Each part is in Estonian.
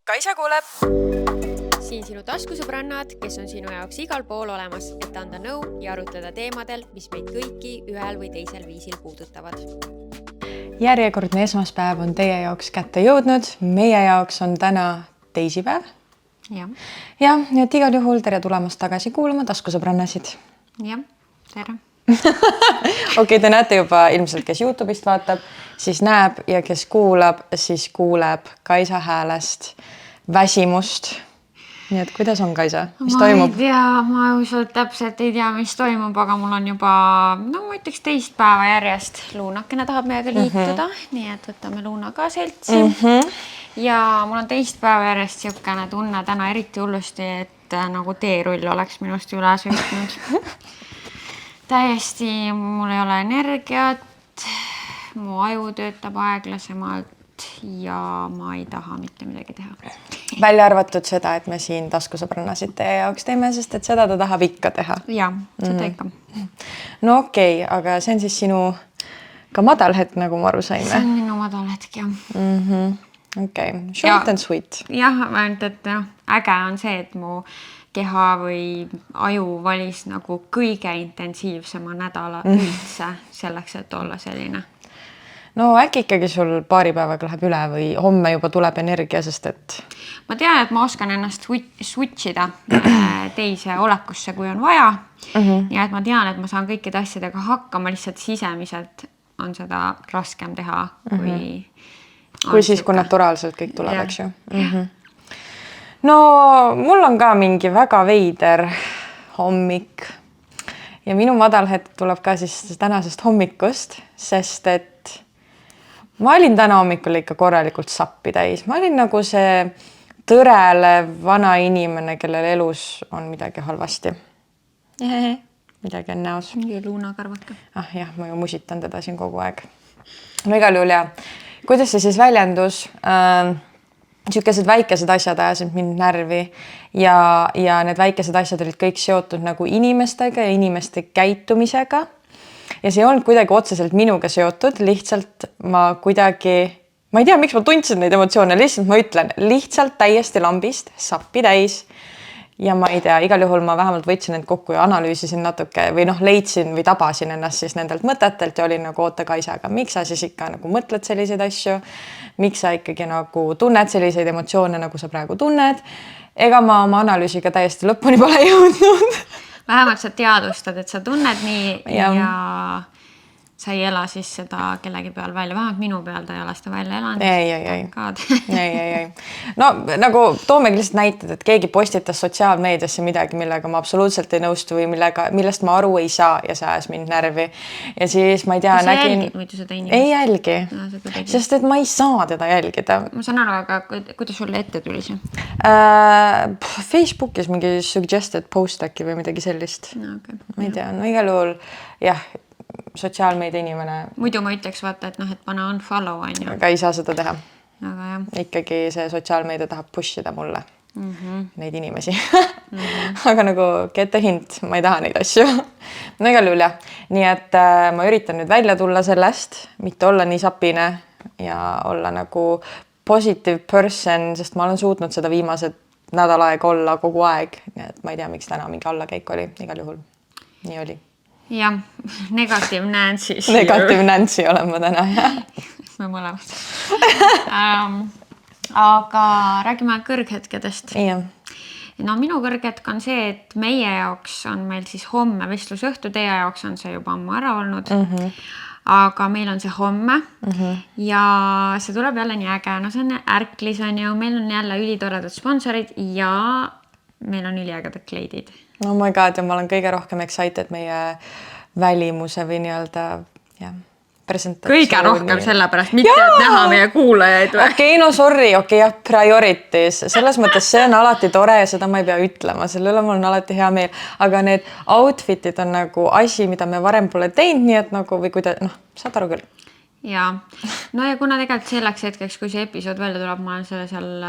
Kaisa kuuleb! Siin sinu taskusõbrannad, kes on sinu jaoks igal pool olemas, et anda nõu ja arutleda teemadel, mis meid kõiki ühel või teisel viisil puudutavad. Järjekordne esmaspäev on teie jaoks kätte jõudnud. Meie jaoks on täna teisipäev. Ja, nii et igal juhul tere tulemast tagasi kuulama taskusõbrannasid. Jah, tere. Okei, te näete juba ilmselt, kes YouTube'ist vaatab, siis näeb ja kes kuulab, siis kuuleb Kaisa häälest väsimust. Nii et kuidas on, Kaisa? Mis toimub? Ma ei tea, ma ausalt täpselt ei tea, mis toimub, aga mul on juba, ma ütleks teist päeva järjest. Luunakene tahab meiega liituda, nii et võtame Luuna ka seltsi. Ja mul on teist päeva järjest siukene tunne täna eriti hullusti, et nagu teerull oleks minust üle sõitnud. Täiesti mul ei ole energiat, mu aju töötab aeglasemalt ja ma ei taha mitte midagi teha. Välja arvatud seda, et me siin taskusõbrannasid teie jaoks teeme, sest et seda ta tahab ikka teha. Jah, seda ikka. No okei, aga see on siis sinu ka madal hetk, nagu ma aru saime. See on minu madal hetk, jah. Okei, short and sweet. Jah, ainult, et äge on see, et mu keha või aju valis nagu kõige intensiivsema nädala üldse selleks, et olla selline. No äkki ikkagi sul paari päevaga läheb üle või homme juba tuleb energia, sest et... Ma tean, et ma oskan ennast switchida teise olekusse, kui on vaja. Ja et ma tean, et ma saan kõikide asjadega hakkama, lihtsalt sisemiselt on seda raskem teha, kui siis, kui naturaalselt kõik tuleb, eks ju. No mul on ka mingi väga veider hommik ja minu madal hetk tuleb ka siis tänasest hommikust, sest et ma olin täna hommikul ikka korralikult sappi täis. Ma olin nagu see tõrelev vana inimene, kellel elus on midagi halvasti. Midagi on näos. Mingi luunakarvake. Jah, ma ju musitan teda siin kogu aeg. No igal juhul ja kuidas see siis väljendus? Siukesed väikesed asjad ajasid mind närvi ja need väikesed asjad olid kõik seotud nagu inimestega ja inimeste käitumisega. Ja see ei olnud kuidagi otseselt minuga seotud, lihtsalt ma kuidagi, ma ei tea, miks ma tundsin neid emotsioone, lihtsalt ma ütlen, lihtsalt täiesti lambist, sappi täis. Ja ma ei tea, igal juhul ma vähemalt võtsin end kokku ja analüüsisin natuke või leidsin või tabasin ennast siis nendelt mõtetelt ja olin nagu oota Kaisa, aga miks sa siis ikka nagu mõtled selliseid asju? Miks sa ikkagi nagu tunned selliseid emotsioone, nagu sa praegu tunned? Ega ma oma analüüsiga täiesti lõpuni pole jõudnud. Vähemalt sa teadvustad, et sa tunned nii ja sa ei ela siis seda kellegi peal välja. Vähemalt minu peal ta ei ole seda välja elanud. Ei. No nagu toomegi lihtsalt näited, et keegi postitas sotsiaalmeediasse midagi, millega ma absoluutselt ei nõustu või millest ma aru ei saa ja see ajas mind närvi. Ja siis ma ei tea, jälgid muidu seda inimest? Ei jälgi, sest et ma ei saa teda jälgida. Ma saan aru, aga kuidas sulle ette tuli see? Facebookis mingi suggested post äkki või midagi sellist. Ma ei tea, no igal juhul jah, sotsiaalmeedia inimene. Muidu ma ütleks vaata, et pane unfollow on ju. Aga ei saa seda teha. Aga jah. Ikkagi see sotsiaalmeedia tahab pushida mulle neid inimesi. Aga nagu get a hint, ma ei taha neid asju. No igal juhul jah. Nii et ma üritan nüüd välja tulla sellest, mitte olla nii sapine ja olla nagu positive person, sest ma olen suutnud seda viimased nädal aega olla kogu aeg. Nii et ma ei tea, miks täna mingi allakäik oli. Igal juhul. Nii oli. Jah, negative Nancy. Negative Nancy olen ma täna, jah. Me mõlemad. Aga räägime kõrghetkedest. Jah. No minu kõrghetk on see, et meie jaoks on meil siis homme vestlusõhtu, teie jaoks on see juba ammu ära olnud. Aga meil on see homme ja see tuleb jälle nii äge. No see on Ärklis on ju, meil on jälle ülitoredad sponsorid ja meil on üliägedad kleidid. Oh my god, ja ma olen kõige rohkem excited meie välimuse või nii-öelda presentatsiooni. Kõige rohkem sellepärast, mitte et näha meie kuulajaid või? Okei, no sorry, jah, priorities. Selles mõttes see on alati tore ja seda ma ei pea ütlema. Selle üle mul on alati hea meel. Aga need outfitid on nagu asi, mida me varem pole teinud, nii et nagu või saad aru küll? ja no ja kuna tegelikult selleks hetkeks, kui see episood välja tuleb, ma olen selle seal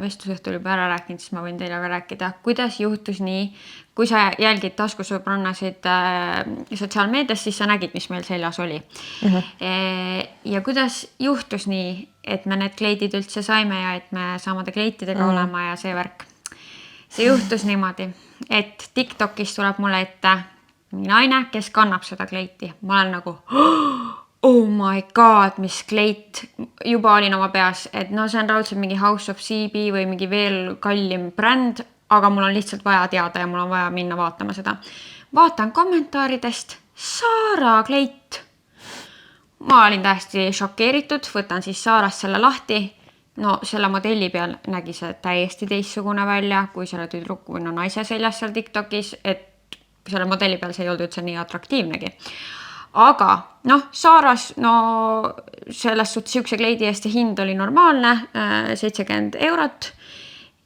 vestlusõhtul juba ära rääkinud, siis ma võin teile ka rääkida, kuidas juhtus nii, kui sa jälgid taskusõbrannasid sotsiaalmeedias, siis sa nägid, mis meil seljas oli. Ja kuidas juhtus nii, et me need kleidid üldse saime ja et me samade kleitidega olema ja see värk. See juhtus niimoodi, et TikTokis tuleb mulle ette naine, kes kannab seda kleiti. Ma olen nagu, oh my god, mis kleit. Juba olin oma peas, et no see on raudselt mingi House of CB või mingi veel kallim bränd, aga mul on lihtsalt vaja teada ja mul on vaja minna vaatama seda. Vaatan kommentaaridest, Saara kleit. Ma olin täiesti šokeeritud, võtan siis Saarast selle lahti. No selle modelli peal nägi see täiesti teistsugune välja, kui selle tüdruku või naise seljas seal TikTokis, et selle modelli peal see ei olnud üldse nii atraktiivnegi. Aga Saaras, selles suhtes siukse kleidi eest hind oli normaalne, 70 €.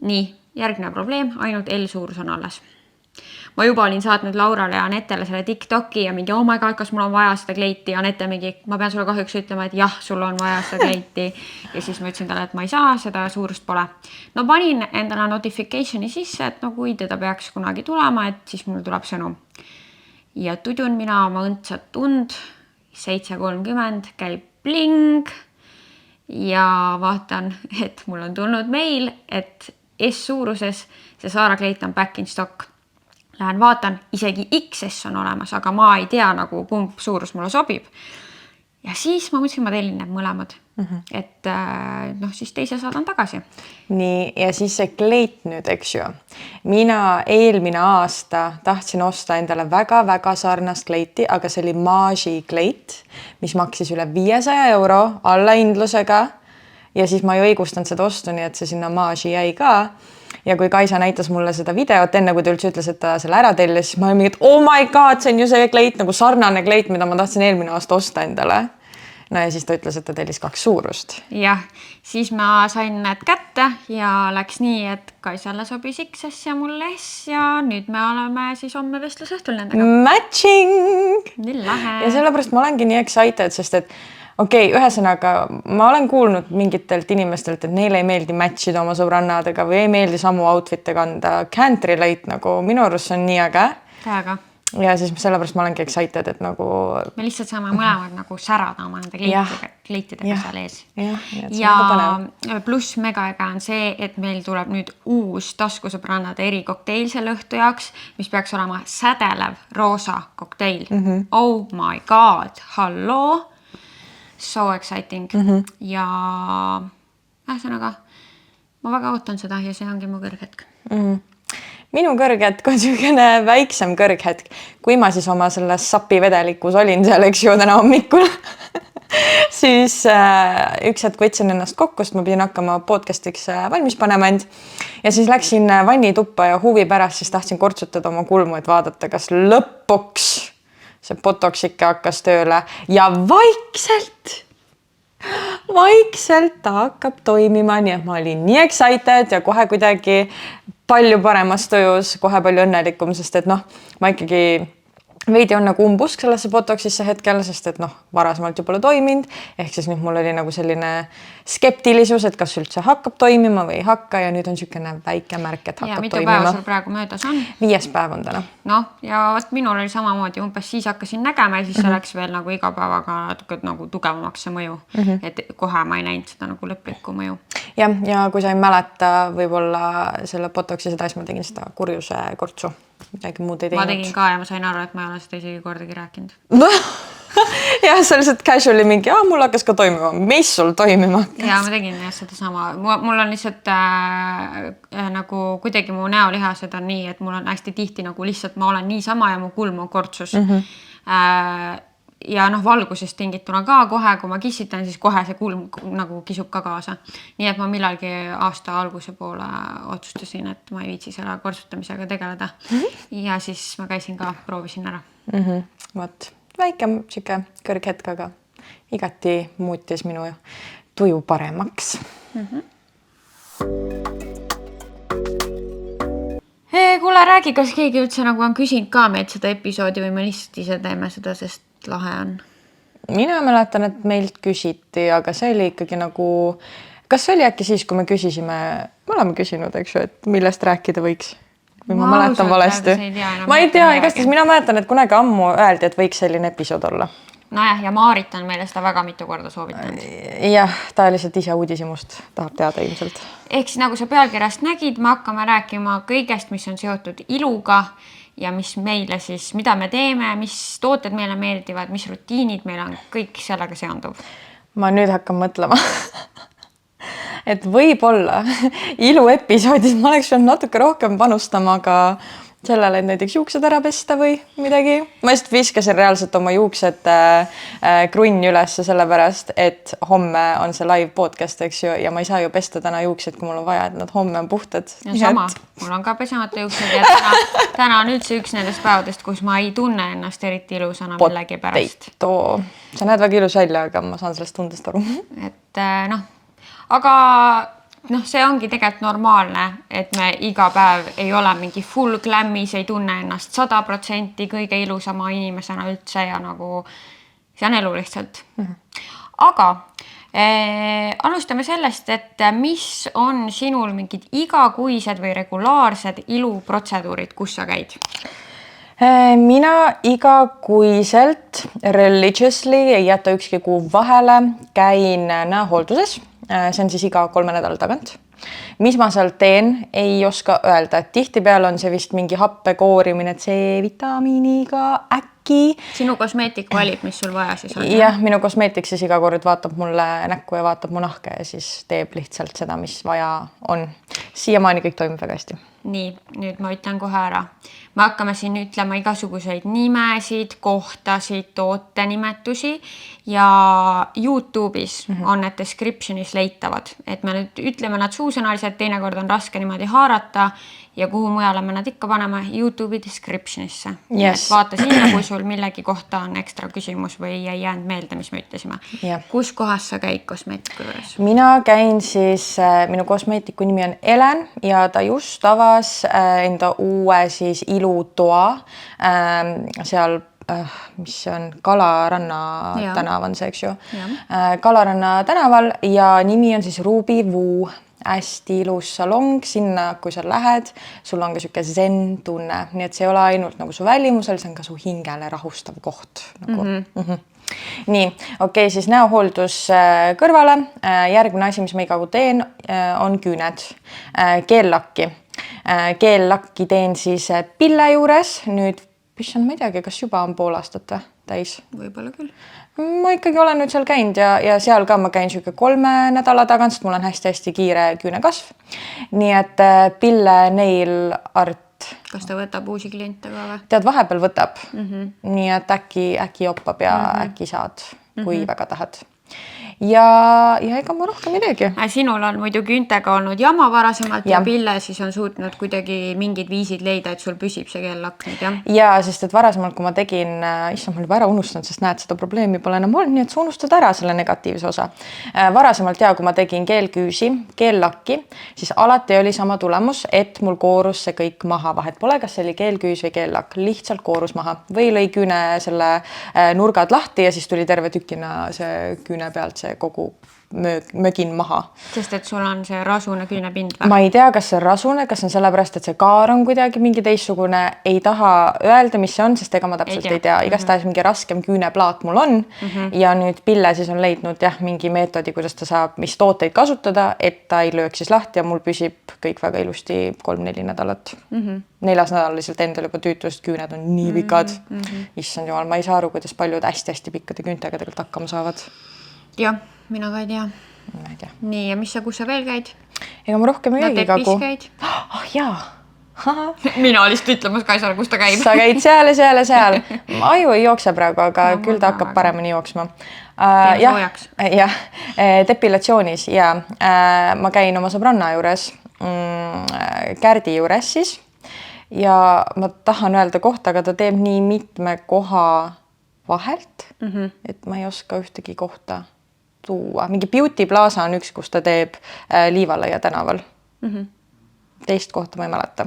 Nii, järgmine probleem, ainult L-suurus on alles. Ma juba olin saatnud Laurale ja Anetele selle TikToki ja mingi, oh my god, kas mul on vaja seda kleiti. Anette mingi, ma pean sulle kahjuks ütlema, et jah, sul on vaja seda kleiti. Ja siis ma ütlesin talle, et ma ei saa, seda suurust pole. No panin endale notificationi sisse, et kui teda peaks kunagi tulema, et siis mul tuleb sõnum. Ja tudun mina oma õndsat tund, 7:30 käib bling ja vaatan, et mul on tulnud meil, et S-suuruses see Saara kleit on back in stock. Lähen vaatan, isegi XS on olemas, aga ma ei tea kumb suurus mulle sobib. Ja siis ma mõtlesin, ma tellin need mõlemad. Et siis teise saadan tagasi. Nii, ja siis see kleit nüüd, eks ju. Mina eelmine aasta tahtsin osta endale väga-väga sarnast kleiti, aga see oli Maži kleit, mis maksis üle 500 € alla hindlusega. Ja siis ma ei õigustanud seda ostu, nii et see sinna Maži jäi ka. Ja kui Kaisa näitas mulle seda videot, enne kui ta üldse ütles, et ta selle ära tellis, siis ma olin mingi, et oh my god, see on ju see kleit, sarnane kleit, mida ma tahtsin eelmine aasta osta endale. No ja siis ta ütles, et ta tellis 2 suurust. Jah, siis ma sain need kätte ja läks nii, et Kaisale sobis XS ja mulle S ja nüüd me oleme siis homme vestlusõhtul nendega. Matching! Nii lahe. Ja sellepärast ma olengi nii excited, sest et ühesõnaga, ma olen kuulnud mingitelt inimestelt, et neile ei meeldi matchida oma sõbrannadega või ei meeldi samu outfit'e kanda. Can't relate, minu arust on nii äge. Täiega. Ja siis sellepärast ma olengi excited, et me lihtsalt saame mõlemad särada oma nende kleitidega seal ees. Ja pluss megaega on see, et meil tuleb nüüd uus taskusõbrannade erikokteil selle õhtu jaoks, mis peaks olema sädelev roosa kokteil. Oh my god, halloo! So exciting. Ja ühesõnaga, ma väga ootan seda ja see ongi mu kõrghetk. Minu kõrghetk on selline väiksem kõrghetk, kui ma siis oma selles sapivedelikus olin seal, eks ju, täna hommikul. Siis üks hetk võtsin ennast kokku, sest ma pidin hakkama podcast'iks valmis panema end. Ja siis läksin vannituppa ja huvi pärast siis tahtsin kortsutada oma kulmu, et vaadata, kas lõpuks see botox ikka hakkas tööle ja vaikselt ta hakkab toimima, nii et ma olin nii excited ja kohe kuidagi palju paremas tujus, kohe palju õnnelikum, sest et ma ikkagi veidi on umbusk sellesse botoxisse hetkel, sest et varasemalt ju pole toiminud, ehk siis nüüd mul oli selline skeptilisus, et kas üldse hakkab toimima või ei hakka ja nüüd on niisugune väike märk, et hakkab toimima. Ja mitu päeva sul praegu möödas on? 5 päev on täna. Ja minul oli samamoodi, umbes siis hakkasin nägema ja siis see läks veel iga päevaga natuke tugevamaks see mõju, et kohe ma ei näinud seda lõplikku mõju. Ja kui sa ei mäleta võib-olla selle botoxi seda, siis ma tegin seda kurjuse kortsu. Midagi muud ei teinud. Ma tegin ka ja ma sain aru, et ma ei ole seda isegi kordagi rääkinud. Ja see oli lihtsalt casually mingi, mul hakkas ka toimima. Mis sul toimima hakkas? Ja ma tegin seda sama. Mul on lihtsalt kuidagi mu näolihased on nii, et mul on hästi tihti lihtsalt ma olen nii sama ja mu kulm on kortsus. Ja valgusest tingituna ka kohe, kui ma kissitan, siis kohe see kulm kisub ka kaasa. Nii et ma millalgi aasta alguse poole otsustasin, et ma ei viitsi selle kortsutamisega tegeleda. Ja siis ma käisin ka, proovisin ära. Võt, väike siuke kõrghetk, aga igati muutis minu tuju paremaks. Kuule, räägi, kas keegi üldse on küsinud ka meid seda episoodi või me lihtsalt ise teeme seda, sest lahe on? mina mäletan, et meilt küsiti, aga see oli ikkagi nagu, kas see oli äkki siis, kui me küsisime, me oleme küsinud, eks ju, et millest rääkida võiks? Või ma mäletan valesti. Ma ei tea, igastahes mina mäletan, et kunagi ammu öeldi, et võiks selline episood olla. Nojah, ja Maarit on meile seda väga mitu korda soovitanud. Jah, ta lihtsalt ise uudishimust tahab teada ilmselt. Ehk siis nagu sa pealkirjast nägid, me hakkame rääkima kõigest, mis on seotud iluga ja mis meile siis, mida me teeme, mis tooted meile meeldivad, mis rutiinid meil on, kõik sellega seonduv. Ma nüüd hakkan mõtlema. Et võib-olla ilu episoodis ma oleks natuke rohkem panustama ka sellele, et näiteks juuksed ära pesta või midagi. Ma just viskasin reaalselt oma juuksed krunni üles sellepärast, et homme on see live podcast, eks ju, ja ma ei saa ju pesta täna juuksed, kui mul on vaja, et nad homme on puhtad. Ja sama, mul on ka pesemata juuksed ja täna on üldse üks nendest päevadest, kus ma ei tunne ennast eriti ilusana millegi pärast. Sa näed väga ilus välja, aga ma saan sellest tundest aru. Et aga see ongi tegelikult normaalne, et me iga päev ei ole mingi full glammis, ei tunne ennast 100% kõige ilusama inimesena üldse ja nagu see on elu lihtsalt. Aga alustame sellest, et mis on sinul mingid igakuised või regulaarsed iluprotseduurid, kus sa käid? Mina igakuiselt religiously ei jäta ükski kuu vahele, käin näohoolduses. See on siis iga 3 nädala tagant. Mis ma seal teen, ei oska öelda. Tihtipeale on see vist mingi happe koorimine C-vitamiiniga äkki. Sinu kosmeetik valib, mis sul vaja siis on? Jah, minu kosmeetik siis iga kord vaatab mulle näkku ja vaatab mu nahka ja siis teeb lihtsalt seda, mis vaja on. Siiamaani kõik toimib väga hästi. Nii, nüüd ma ütlen kohe ära. Me hakkame siin ütlema igasuguseid nimesid, kohtasid, tootenimetusi ja YouTube'is on need descriptionis leitavad. Et me nüüd ütleme nad suusõnaliselt, teinekord on raske niimoodi haarata ja kuhu mujale me nad ikka paneme YouTube'i descriptionisse. Yes. Vaata sinna, kui sul millegi kohta on ekstra küsimus või ei jäänud meelde, mis me ütlesime. Yeah. Kus kohas sa käid kosmeetiku juures? Mina käin siis, minu kosmeetiku nimi on Elen ja ta just avas enda uue siis ilutoa seal, mis on Kalaranna tänav on see, eks ju. Kalaranna tänaval ja nimi on siis Ruby Woo. Hästi ilus salong, sinna kui sa lähed, sul on ka siuke zen tunne, nii et see ei ole ainult nagu su välimusel, see on ka su hingele rahustav koht. Nagu. Nii, okei, siis näohooldus kõrvale. Järgmine asi, mis ma iga kuu teen, on küüned, keellakki. Keellakki teen siis pille juures, nüüd pissand, ma ei teagi, kas juba on pool aastat täis? Võib-olla küll. Ma ikkagi olen nüüd seal käinud ja seal ka ma käin siuke 3 nädala tagant, sest mul on hästi-hästi kiire küünekasv. Nii et pille neil art. Kas ta võtab uusi kliente ka või? Tead, vahepeal võtab. Nii et äkki joppab ja äkki saad, kui väga tahad. Ja ega ma rohkem ei teegi. Sinul on muidu küüntega olnud jama varasemalt ja pille siis on suutnud kuidagi mingid viisid leida, et sul püsib see keellakk nüüd, jah? Ja, sest et varasemalt, kui ma tegin, issand, ma juba ära unustanud, sest näed, seda probleemi pole enam olnud, nii et sa unustad ära selle negatiivse osa. Varasemalt kui ma tegin keelküüsi, keellakki, siis alati oli sama tulemus, et mul koorus see kõik maha. Vahet pole, kas see oli keelküüs või keellakk, lihtsalt koorus maha. Või lõi küüne selle nurgad lahti ja siis tuli terve tükina see küüne pealt see kogu mögin maha. Sest et sul on see rasune küünepind või? Ma ei tea, kas see on rasune, kas on sellepärast, et see kaar on kuidagi mingi teistsugune. Ei taha öelda, mis see on, sest ega ma täpselt ei tea. Igastahes mingi raskem küüneplaat mul on ja nüüd pille siis on leidnud mingi meetodi, kuidas ta saab, mis tooteid kasutada, et ta ei lööks siis lahti ja mul püsib kõik väga ilusti 3-4 nädalat. 4. nädal lihtsalt endal juba tüütust, küüned on nii pikad. Issand jumal, ma ei saa aru, kuidas paljud hästi-hästi pikkade küüntega tegelikult hakkama saavad. Jah, mina ka ei tea. Ma ei tea. Nii, ja kus sa veel käid? Ega ma rohkem ei käigi Tepis käid? Jaa. Mina lihtsalt ütlemas Kaisar, kus ta käib. Sa käid seal ja seal ja seal. Aju ei jookse praegu, aga küll ta hakkab paremini jooksma. Jah, depilatsioonis ja ma käin oma sõbranna juures, Kärdi juures siis ja ma tahan öelda kohta, aga ta teeb nii mitme koha vahelt, et ma ei oska ühtegi kohta tuua. Mingi Beauty Plaza on üks, kus ta teeb Liivalõia tänaval. Teist kohta ma ei mäleta.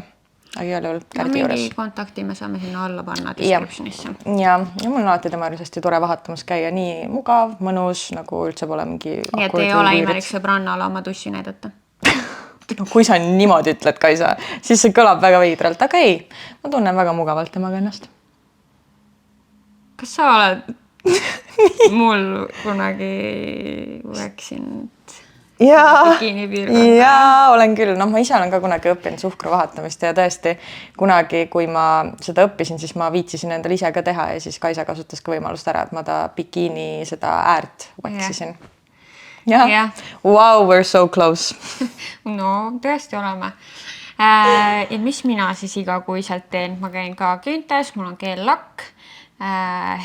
aga igal juhul no, Kärdi juures. mingi kontakti me saame sinna alla panna descriptionisse. Ja mul on alati tema juures hästi tore vahatamas käia, nii mugav, mõnus, nagu üldse pole mingi nii et ei ole imelik sõbrannale oma tussi näidata. No, kui sa niimoodi ütled, Kaisa, siis see kõlab väga veidralt, aga ei, ma tunnen väga mugavalt temaga ennast. Kas sa oled mul kunagi rääkinud Jaa, olen küll. No, ma ise olen ka kunagi õppinud suhkru vahatamist ja tõesti kunagi, kui ma seda õppisin, siis ma viitsisin endale ise ka teha ja siis Kaisa kasutas ka võimalust ära, et ma ta bikiini seda äärt vaksisin. Ja. Wow, we're so close. No, tõesti oleme. Ja mis mina siis igakuiselt teen? Ma käin ka küüntes, mul on keellakk.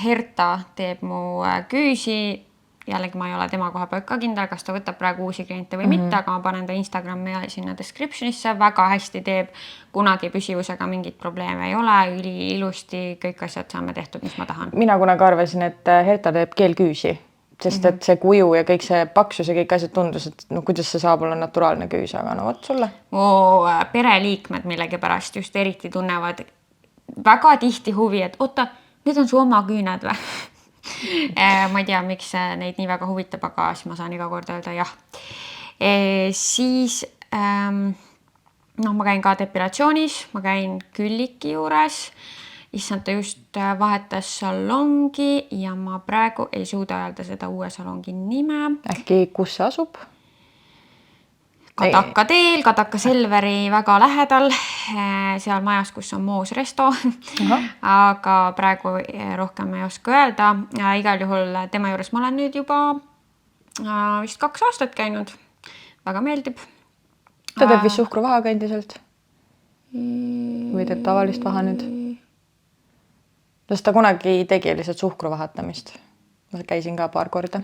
Herta teeb mu küüsi. Jällegi ma ei ole tema koha pealt ka kindel, kas ta võtab praegu uusi kliente või mitte, aga ma panen ta Instagrami ja sinna descriptionisse. Väga hästi teeb, kunagi püsivusega mingit probleeme ei ole, üli ilusti, kõik asjad saame tehtud, mis ma tahan. Mina kunagi arvasin, et Herta teeb keelküüsi. Sest et see kuju ja kõik see paksus ja kõik asjad tundus, et no, kuidas see saab olla naturaalne küüs, aga no võt sulle. Mu pereliikmed millegipärast just eriti tunnevad väga tihti huvi, et oota, need on su oma küüned või? Ma ei tea, miks neid nii väga huvitab, aga siis ma saan iga kord öelda jah. Siis ma käin ka depilatsioonis, ma käin Külliki juures. Issand, ta just vahetas salongi ja ma praegu ei suuda öelda seda uue salongi nime. Äkki kus see asub? Kadaka teel, Kadaka Selveri väga lähedal, seal majas, kus on Moos Resto. Aga praegu rohkem ei oska öelda. Igal juhul tema juures ma olen nüüd juba vist 2 aastat käinud. Väga meeldib. Ta teeb vist suhkruvahaga endiselt? Või teeb tavalist vaha nüüd? Sest ta kunagi tegi lihtsalt suhkru vahatamist. Ma käisin ka paar korda.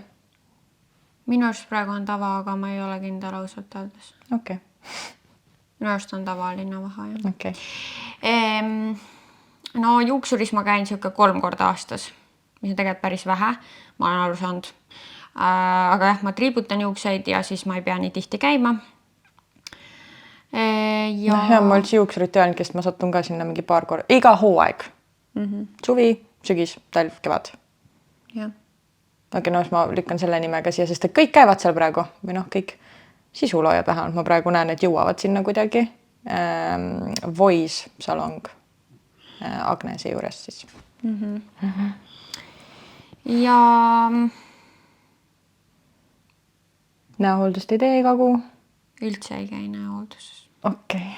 Minu arust praegu on tava, aga ma ei ole kindel ausalt öeldes. Okay. Minu arust on tavaline vaha. Jah. Okay. No juuksuris ma käin 3 korda aastas, mis on tegelikult päris vähe. Ma olen aru saanud. Aga jah, ma triibutan juukseid ja siis ma ei pea nii tihti käima. Ja ma üldse juuksurituaalid, kes ma satun ka sinna mingi paar korda. Iga hooaeg. Suvi, sügis, talv, kevad. Jah. Aga no, ma lükkan selle nimega siia, sest et kõik käivad seal praegu. Või noh, kõik sisuloojad vähemalt. Ma praegu näen, et jõuavad sinna kuidagi. Voice salong Agnese juures siis. Ja näohooldust ei tee iga kuu? Üldse ei käi näohoolduses. Okay.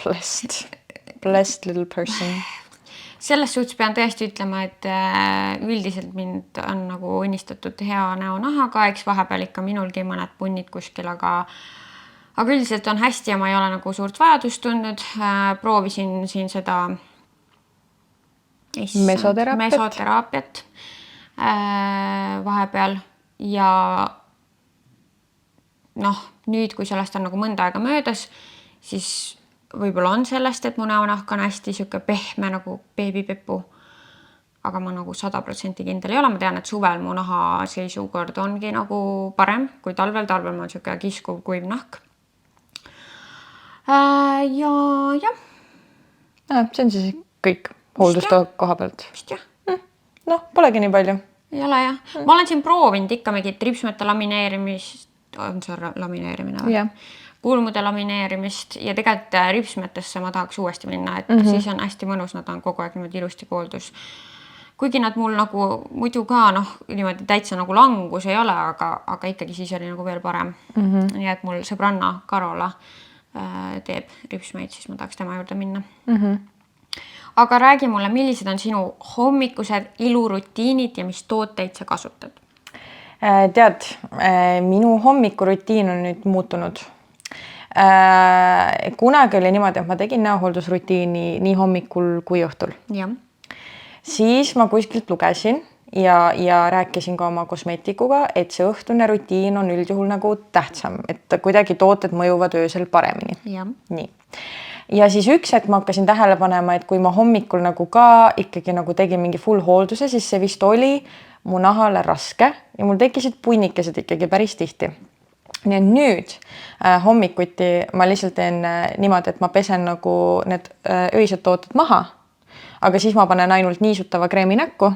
Blessed little person. Selles suhtes pean tõesti ütlema, et üldiselt mind on nagu õnnistatud hea näonahaga, eks vahepeal ikka minulgi mõned punnid kuskil, aga üldiselt on hästi ja ma ei ole nagu suurt vajadust tundnud. Proovisin siin seda mesoteraapiat vahepeal ja nüüd, kui sellest on nagu mõnda aega möödas, siis võib-olla on sellest, et mu näonahk on hästi siuke pehme nagu beebipepu, aga ma nagu 100% kindel ei ole. Ma tean, et suvel mu naha seisukord ongi nagu parem kui talvel. Talvel ma on siuke kiskuv kuiv nahk. Ja. See on siis kõik hoolduste koha pealt. Vist jah. No, polegi nii palju. Ei ole jah. Ma olen siin proovinud ikka mingit ripsmete lamineerimist. On see lamineerimine või? Jah. Kuulmude lamineerimist ja tegelikult ripsmetesse ma tahaks uuesti minna, et siis on hästi mõnus, nad on kogu aeg niimoodi ilusti kooldus. Kuigi nad mul nagu muidu ka niimoodi täitsa nagu langus ei ole, aga ikkagi siis oli nagu veel parem. Nii et mul sõbranna Karola teeb ripsmeid, siis ma tahaks tema juurde minna. Aga räägi mulle, millised on sinu hommikused ilurutiinid ja mis tooteid sa kasutad? Tead, minu hommikurutiin on nüüd muutunud. Kunagi oli niimoodi, et ma tegin näohooldusrutiini nii hommikul kui õhtul. Ja. Siis ma kuskilt lugesin ja rääkisin ka oma kosmeetikuga, et see õhtune rutiin on üldjuhul nagu tähtsam, et kuidagi tooted mõjuvad öösel paremini. Ja. Nii. Ja siis üks hetk ma hakkasin tähele panema, et kui ma hommikul nagu ka ikkagi nagu tegin mingi full hoolduse, siis see vist oli mu nahale raske ja mul tekkisid punnikesed ikkagi päris tihti. Nii et nüüd hommikuti ma lihtsalt teen niimoodi, et ma pesen nagu need öised tooted maha, aga siis ma panen ainult niisutava kreemi näkku.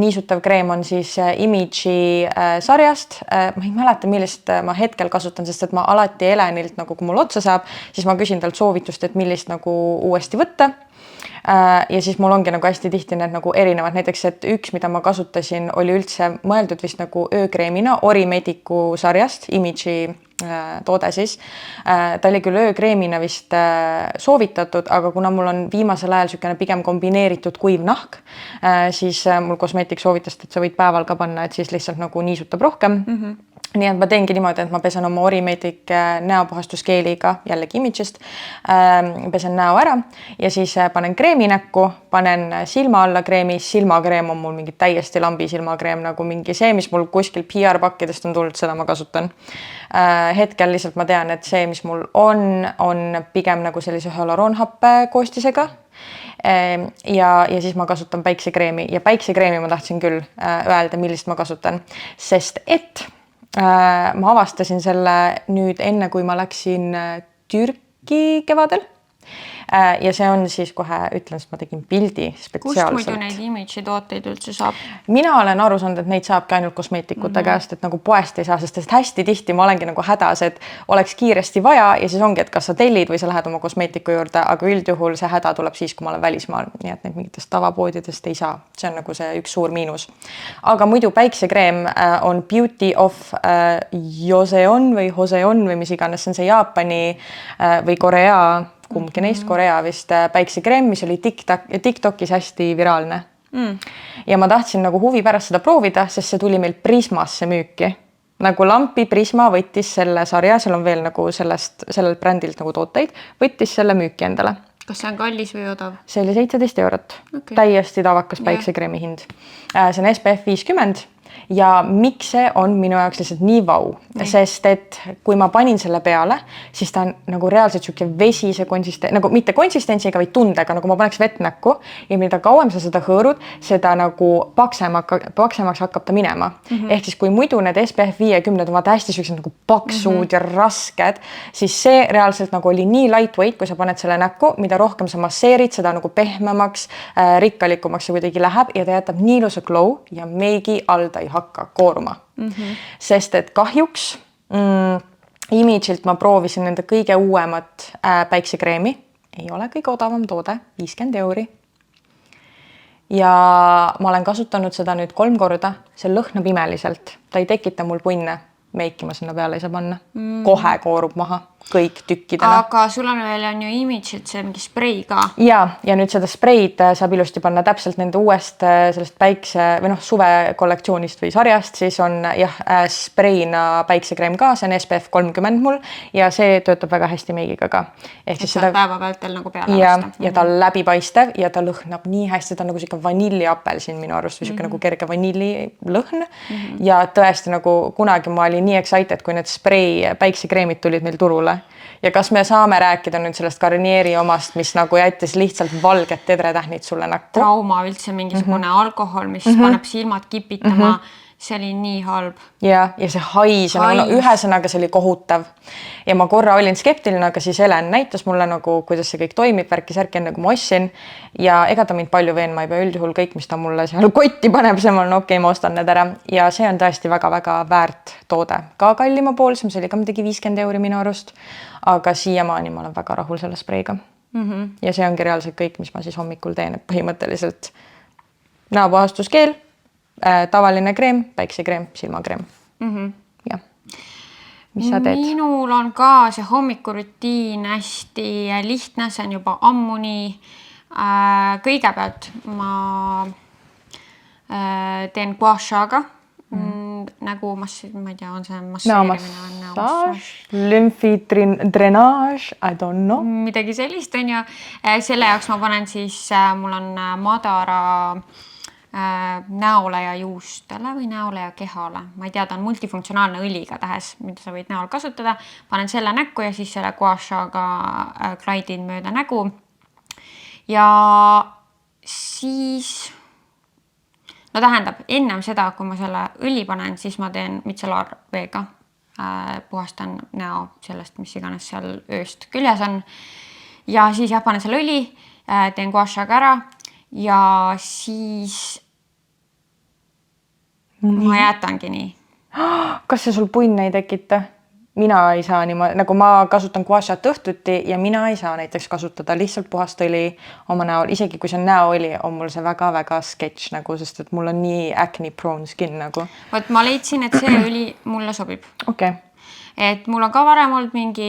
Niisutav kreem on siis Image'i sarjast. Ma ei mäleta, millist ma hetkel kasutan, sest et ma alati Elenilt, nagu kui mul otsa saab, siis ma küsin talt soovitust, et millist nagu uuesti võtta. Ja siis mul ongi nagu hästi tihti need nagu erinevad, näiteks et üks, mida ma kasutasin, oli üldse mõeldud vist nagu öökreemina Orimedicu sarjast, Image'i toode siis. Ta oli küll öökreemina vist soovitatud, aga kuna mul on viimasel ajal sükene pigem kombineeritud kuiv nahk, siis mul kosmeetik soovitas, et sa võid päeval ka panna, et siis lihtsalt nagu niisutab rohkem. Nii et ma teengi niimoodi, et ma pesen oma Orimedic näopuhastuskeeliga, jällegi Image'ist, pesen näo ära ja siis panen kreemi näkku, panen silma alla kreemi, silmakreem on mul mingi täiesti lambi silmakreem, nagu mingi see, mis mul kuskil PR-pakkidest on tulnud, seda ma kasutan. Hetkel lihtsalt ma tean, et see, mis mul on pigem nagu sellise hyaluroonhappe koostisega. Ja siis ma kasutan päiksekreemi ja päiksekreemi ma tahtsin küll öelda, millist ma kasutan, sest et ma avastasin selle nüüd enne, kui ma läksin Türki kevadel. Ja see on siis kohe ütlen, et ma tegin pildi spetsiaalselt. Kust muidu neid Image'i tooteid üldse saab? Mina olen aru saanud, et neid saabki ainult kosmeetikute käest, et nagu poest ei saa, sest hästi tihti ma olengi nagu hädas, et oleks kiiresti vaja ja siis ongi, et kas sa tellid või sa lähed oma kosmeetiku juurde, aga üldjuhul see häda tuleb siis, kui ma olen välismaal, nii et neid mingitest tavapoodidest ei saa. See on nagu see üks suur miinus. Aga muidu päiksekreem on Beauty of Joseon või mis iganes, see on see Jaapani või Korea kumbki neist Korea vist päiksekreem, mis oli TikTokis hästi viraalne. Ja ma tahtsin nagu huvi pärast seda proovida, sest see tuli meil Prismasse müüki. Nagu Lampi Prisma võttis selle sarja, seal on veel nagu sellelt brändilt nagu tooteid, võttis selle müüki endale. Kas see on kallis või odav? See oli 17 €. Okay. Täiesti tavakas päiksekreemi hind. See on SPF 50. Ja miks see on minu jaoks lihtsalt nii vau, sest et kui ma panin selle peale, siis ta on nagu reaalselt siuke vesise nagu mitte konsistentsiga, vaid tundega, nagu ma paneks vett näkku ja mida kauem sa seda hõõrud, seda nagu paksemaks hakkab ta minema. Ehk siis kui muidu need SPF 50 on vaata hästi siuksed nagu paksud ja rasked, siis see reaalselt nagu oli nii lightweight, kui sa paned selle näkku, mida rohkem sa masseerid, seda nagu pehmemaks, rikkalikumaks see kuidagi läheb ja ta jätab nii ilusa glow ja meigi alda ei hakka kooruma. Sest et kahjuks Image'ilt ma proovisin nende kõige uuemat päiksekreemi. Ei ole kõige odavam toode, 50 €. Ja ma olen kasutanud seda nüüd 3 korda. See lõhnab imeliselt. Ta ei tekita mul punne. Meiki ma sinna peale ei saa panna. Kohe koorub maha. Kõik tükkidena. Aga sul on veel on ju Image'ilt see mingi sprei ka. Ja nüüd seda spreid saab ilusti panna täpselt nende uuest sellest päikse või suve kollektsioonist või sarjast, siis on spreina päiksekreem ka, see on SPF 30 mul ja see töötab väga hästi meigiga ka. Ehk siis seda päeva vältel nagu peale lasta. Ja ta on läbipaistev ja ta lõhnab nii hästi, ta on nagu siuke vanilliapelsin minu arust või siuke nagu kerge vanillilõhn ja tõesti nagu kunagi ma olin nii excited, kui need sprei päiksekreemid tulid meil turule. Ja kas me saame rääkida nüüd sellest Garnieri omast, mis nagu jättis lihtsalt valged tedretähnid sulle näkku? Trauma üldse mingisugune alkohol, mis paneb silmad kipitama. See oli nii halb. Ja see hais. Ühesõnaga see oli kohutav. Ja ma korra olin skeptiline, aga siis Helen näitas mulle nagu, kuidas see kõik toimib, värki-särki enne kui ma ostsin. Ja ega ta mind palju veenma ei pea üldjuhul kõik, mis ta mulle seal kotti paneb, see on okei, ma ostan need ära. Ja see on tõesti väga-väga väärt toode. Ka kallima poolsem, see oli ka midagi 50 € minu arust. Aga siiamaani ma olen väga rahul selle spreiga. Ja see ongi reaalselt kõik, mis ma siis hommikul teen, et põhimõtteliselt näopuhastuskeel, tavaline kreem, päiksekreem, silmakreem. Ja. Mis sa teed? Minul on ka see hommikurutiin hästi lihtne, see on juba ammu nii. Kõigepealt ma teen gua shaga. Nagu ma ei tea, on see masseerimine? Massaaž, lümfidrenaaž, I don't know. Midagi sellist on ju. Selle jaoks ma panen siis, mul on madara näole ja juustele või näole ja kehale. Ma ei tea, ta on multifunktsionaalne õliga tähes, mida sa võid näol kasutada. Panen selle näkku ja siis selle gua shaga klaidin mööda nägu. Ja siis... No tähendab, ennem seda, kui ma selle õli panen, siis ma teen micellaarveega. puhastan näo sellest, mis iganes seal ööst küljes on. Ja siis panen selle õli, teen gua shaga ära ja siis ma jätangi nii. Kas see sul punne ei tekita? Mina ei saa niimoodi, nagu ma kasutan gua shat õhtuti ja mina ei saa näiteks kasutada lihtsalt puhast õli oma näol. Isegi kui see on näoõli, on mul see väga-väga sketš nagu, sest et mul on nii acne prone skin nagu. Vot ma leidsin, et see õli mulle sobib. Okay. Et mul on ka varem olnud mingi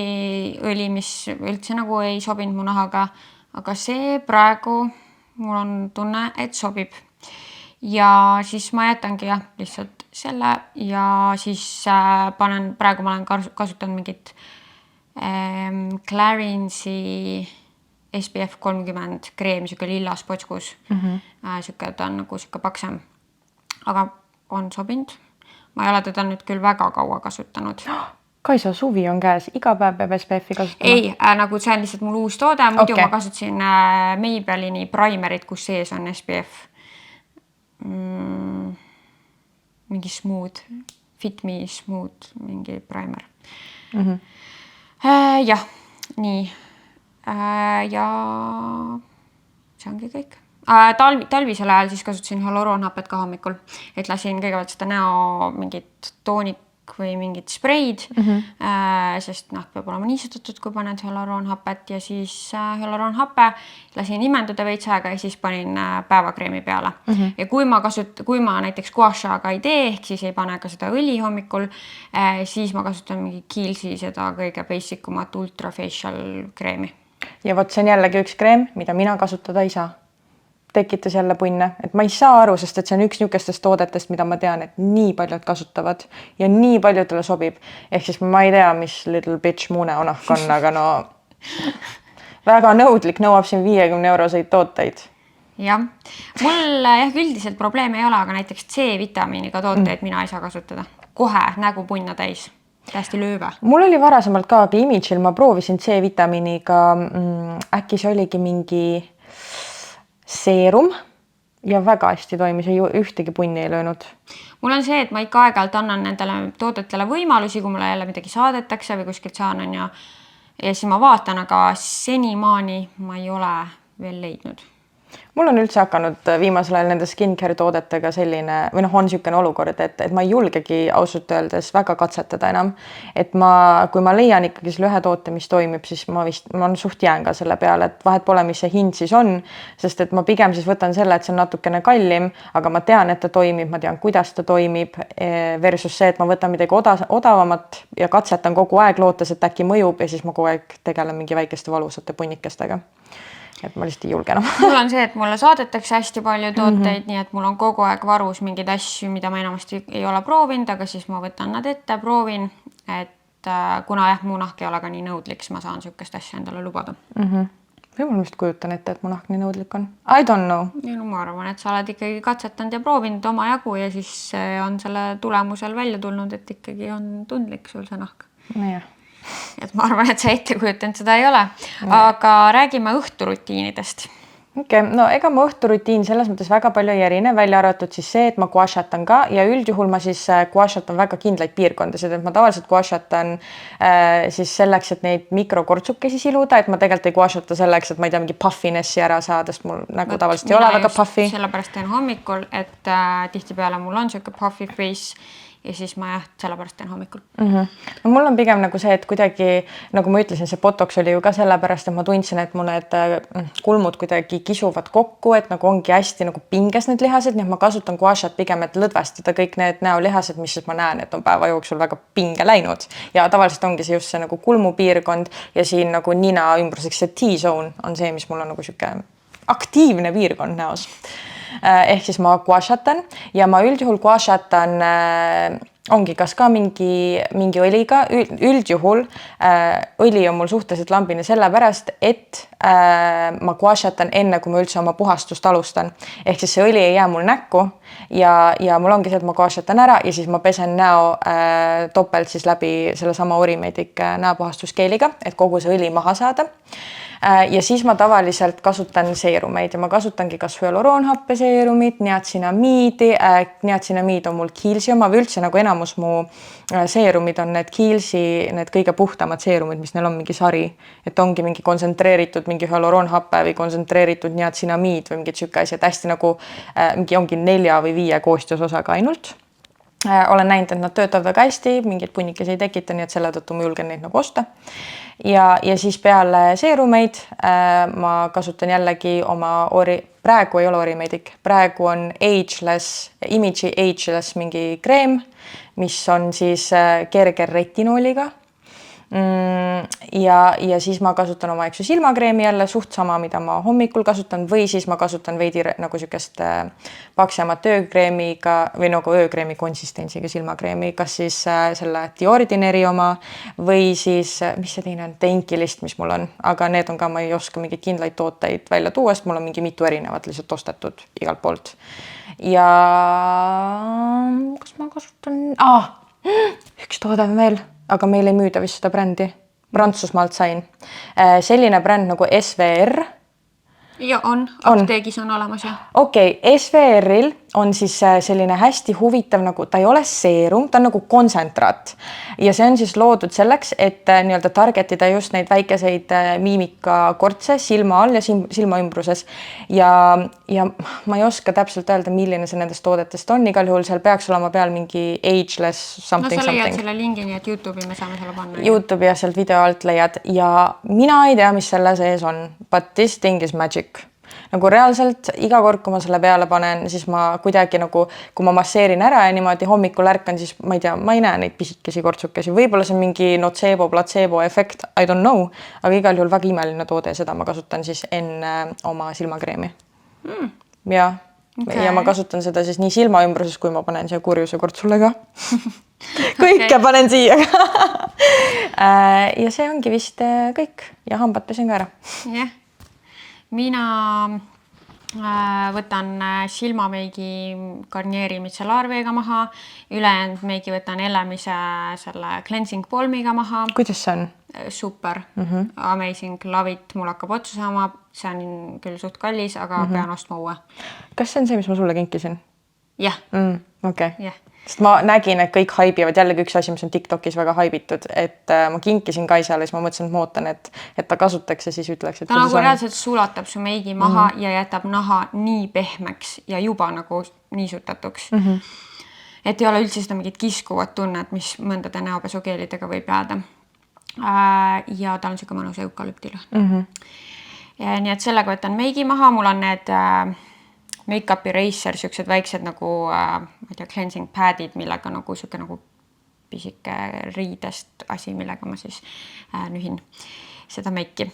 õli, mis üldse nagu ei sobinud mu nahaga, aga see praegu mul on tunne, et sobib. Ja siis ma jätangi lihtsalt selle ja siis panen, praegu ma olen kasutanud mingit Clarence'i SPF 30 kreemi, siuke lillas potskus. Siuke ta on nagu siuke paksem. Aga on sobinud. Ma ei ole teda nüüd küll väga kaua kasutanud. Kaisa, suvi on käes. Iga päev peab SPF-i kasutama? Ei, nagu see on lihtsalt mul uus toode. Muidu ma kasutasin Maybellini primerit, kus sees on SPF. Mingi smooth, Fit Me Smooth, mingi primer. Jah, nii. Ja see ongi kõik. Talvisel ajal siis kasutasin hyaluroonhapet ka hommikul, et lasin kõigepealt seda näo mingit toonik või mingid spreid, sest nahk peab olema niisutatud, kui paned hyaluroonhapet ja siis hyaluroonhape lasin imenduda veits aega ja siis panin päevakreemi peale. Ja kui ma näiteks gua shaga ei tee, ehk siis ei pane ka seda õli hommikul, siis ma kasutan mingi Kiehl'i seda kõige basikumat ultra facial kreemi. Ja vot see on jällegi üks kreem, mida mina kasutada ei saa. Tekitas jälle punne, et ma ei saa aru, sest et see on üks niukestest toodetest, mida ma tean, et nii paljud kasutavad ja nii paljudele sobib. Ehk siis ma ei tea, mis little bitch muune onahk on, aga no väga nõudlik, nõuab siin 50 euroseid tooteid. Jah, mul üldiselt probleeme ei ole, aga näiteks C-vitamiiniga tooteid mina ei saa kasutada. Kohe nägu punna täis. Täiesti lööve. Mul oli varasemalt ka Image'il, ma proovisin C-vitamiiniga, äkki see oligi mingi seerum ja väga hästi toimis ja ühtegi punni ei löönud. Mul on see, et ma ikka aeg-ajalt annan nendele toodetele võimalusi, kui mulle jälle midagi saadetakse või kuskilt saan ja siis ma vaatan, aga senimaani ma ei ole veel leidnud. Mul on üldse hakanud viimasel ajal nende skincare toodetega selline, või on siukene olukord, et ma ei julgegi ausalt öeldes väga katsetada enam. Et kui ma leian ikkagi selle ühe toote, mis toimib, siis ma suht jään ka selle peale, et vahet pole, mis see hind siis on, sest et ma pigem siis võtan selle, et see on natukene kallim, aga ma tean, et ta toimib, ma tean, kuidas ta toimib versus see, et ma võtan midagi odavamat ja katsetan kogu aeg lootes, et äkki mõjub ja siis ma kogu aeg tegelen mingi väikeste valusate punnikestega. Et ma lihtsalt ei julge enam. Mul on see, et mulle saadetakse hästi palju tooteid, nii et mul on kogu aeg varus mingeid asju, mida ma enamasti ei ole proovinud, aga siis ma võtan nad ette, proovin, et kuna mu nahk ei ole ka nii nõudlik, siis ma saan siukest asja endale lubada. Või ma vist kujutan ette, et mu nahk nii nõudlik on. I don't know. Ja no ma arvan, et sa oled ikkagi katsetanud ja proovinud oma jagu ja siis on selle tulemusel välja tulnud, et ikkagi on tundlik sul see nahk. No jah. Et ma arvan, et sa ette kujutanud seda ei ole. Aga räägime õhturutiinidest. Okei, no ega mu õhturutiin selles mõttes väga palju ei erine, välja arvatud siis see, et ma gua shatan ka ja üldjuhul ma siis gua shatan väga kindlaid piirkondasid, et ma tavaliselt gua shatan siis selleks, et neid mikrokortsukesi siluda, et ma tegelikult ei gua shata selleks, et ma ei tea, mingi puffinessi ära saada, sest mul nagu tavaliselt ei ole väga puffi. Sellepärast teen hommikul, et tihtipeale mul on siuke puffi face ja siis ma sellepärast teen hommikul. No, mul on pigem nagu see, et kuidagi, nagu ma ütlesin, see botox oli ju ka sellepärast, et ma tundsin, et mul need kulmud kuidagi kisuvad kokku, et nagu ongi hästi nagu pinges need lihased, nii et ma kasutan gua shat pigem, et lõdvestada kõik need näolihased, mis siis ma näen, et on päeva jooksul väga pinge läinud. Ja tavaliselt ongi see just see nagu kulmupiirkond ja siin nagu nina ümbruseks see T-zone on see, mis mul on nagu siuke aktiivne piirkond näos. Ehk siis ma gua shatan ja ma üldjuhul gua shatan ongi kas ka mingi õliga. Üldjuhul õli on mul suhteliselt lambine sellepärast, et ma gua shatan enne, kui ma üldse oma puhastust alustan. Ehk siis see õli ei jää mul näkku ja mul ongi see, et ma gua shatan ära ja siis ma pesen näo topelt siis läbi selle sama Orimedik näopuhastuskeeliga, et kogu see õli maha saada. Ja siis ma tavaliselt kasutan seerumeid ja ma kasutangi kas hyaluroonhappe seerumit, niacinamiidi. Niacinamiid on mul Kiehl'i oma või üldse nagu enam enamus mu seerumid on need Kiehlsi, need kõige puhtamad seerumid, mis neil on mingi sari, et ongi mingi kontsentreeritud mingi hyaluroonhappe või kontsentreeritud niacinamiid või mingid siuke asjad, hästi nagu mingi ongi 4 või 5 koostisosaga ainult. Olen näinud, et nad töötavad väga hästi, mingid punnikesi ei tekita, nii et selle tõttu ma julgen neid nagu osta. Ja siis peale seerumeid ma kasutan jällegi oma praegu ei ole Orimedic, praegu on Image'i Ageless mingi kreem, mis on siis kerge retinooliga. Ja siis ma kasutan oma silmakreemi jälle suht sama, mida ma hommikul kasutan või siis ma kasutan veidi nagu sükest paksemat öökreemiga või nagu öökreemi konsistentsiga silmakreemi, kas siis selle Diordineri oma või siis, mis see teine on, Tenkilist, mis mul on, aga need on ka, ma ei oska mingeid kindlaid tooteid välja tuua, sest mul on mingi mitu erinevat lihtsalt ostetud igalt poolt. Ja kas ma kasutan, üks toode on veel, aga meil ei müüda vist seda brändi. Prantsusmaalt sain. Selline bränd nagu SVR. Ja on. Apteegis on olemas, jah. Okei, SVR-il on siis selline hästi huvitav, nagu ta ei ole seerum, ta on nagu kontsentraat. Ja see on siis loodud selleks, et nii-öelda targetida just neid väikeseid miimikakortse silma all ja silma ümbruses. Ja ma ei oska täpselt öelda, milline see nendest toodetest on. Igal juhul seal peaks olema peal mingi ageless something. No sa leiad selle lingi, nii et YouTube'i me saame selle panna. YouTube ja sealt video alt leiad. Ja mina ei tea, mis selle sees on, but this thing is magic. Nagu reaalselt iga kord, kui ma selle peale panen, siis ma kuidagi nagu, kui ma masseerin ära ja niimoodi hommikul ärkan, siis ma ei tea, ma ei näe neid pisikesi kortsukesi. Võib-olla see on mingi nocebo, placebo efekt, I don't know, aga igal juhul väga imeline toode, seda ma kasutan siis enne oma silmakreemi. Ja ma kasutan seda siis nii silma ümbruses, kui ma panen siia kurjuse kortsule ka. Kõike panen siia ka. Ja see ongi vist kõik ja hambad pesen ka ära. Jah. Mina võtan silmameigi Garnieri micellaarveega maha, ülejäänud meigi võtan Elemise selle cleansing balmiga maha. Kuidas see on? Super, amazing, love it, mul hakkab otsa saama, see on küll suht kallis, aga pean ostma uue. Kas see on see, mis ma sulle kinkisin? Jah. Okei. Sest ma nägin, et kõik haibivad, jällegi üks asi, mis on TikTokis väga haibitud, et ma kinkisin Kaisale, siis ma mõtlesin, et ma ootan, et ta kasutaks ja siis ütleks, et ta nagu reaalselt sulatab su meigi maha ja jätab naha nii pehmeks ja juba nagu niisutatuks. Et ei ole üldse seda mingit kiskuvat tunnet, mis mõndade näopesukeelidega võib jääda. Ja tal on siuke mõnus eukalüptilõhn. Nii et sellega võtan meigi maha, mul on need make-up eraser, siuksed väiksed nagu ma ei tea, cleansing padid, millega nagu siuke nagu pisike riidest asi, millega ma siis nühin seda meiki.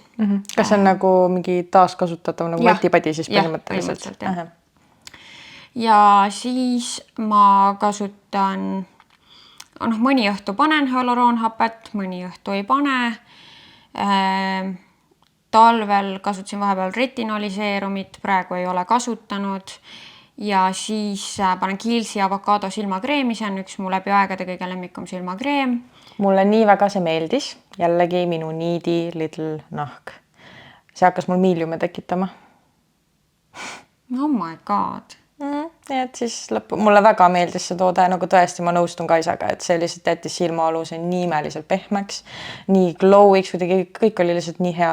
Kas see on nagu mingi taaskasutatav nagu vetipadi siis põhimõtteliselt? Ja siis ma kasutan, mõni õhtu panen hyaluroonhapet, mõni õhtu ei pane. Talvel kasutasin vahepeal retinooliseerumit, praegu ei ole kasutanud ja siis panen Kiehlsi avokado silmakreemi, see on üks mu läbi aegade kõige lemmikum silmakreem. Mulle nii väga see meeldis, jällegi minu needy little nahk. See hakkas mul miiliume tekitama. Oh my god. Et siis mulle väga meeldis see toode, nagu tõesti ma nõustun Kaisaga, et see lihtsalt jättis silmaaluse nii imeliselt pehmeks, nii glowiks, kuidagi kõik oli lihtsalt nii hea.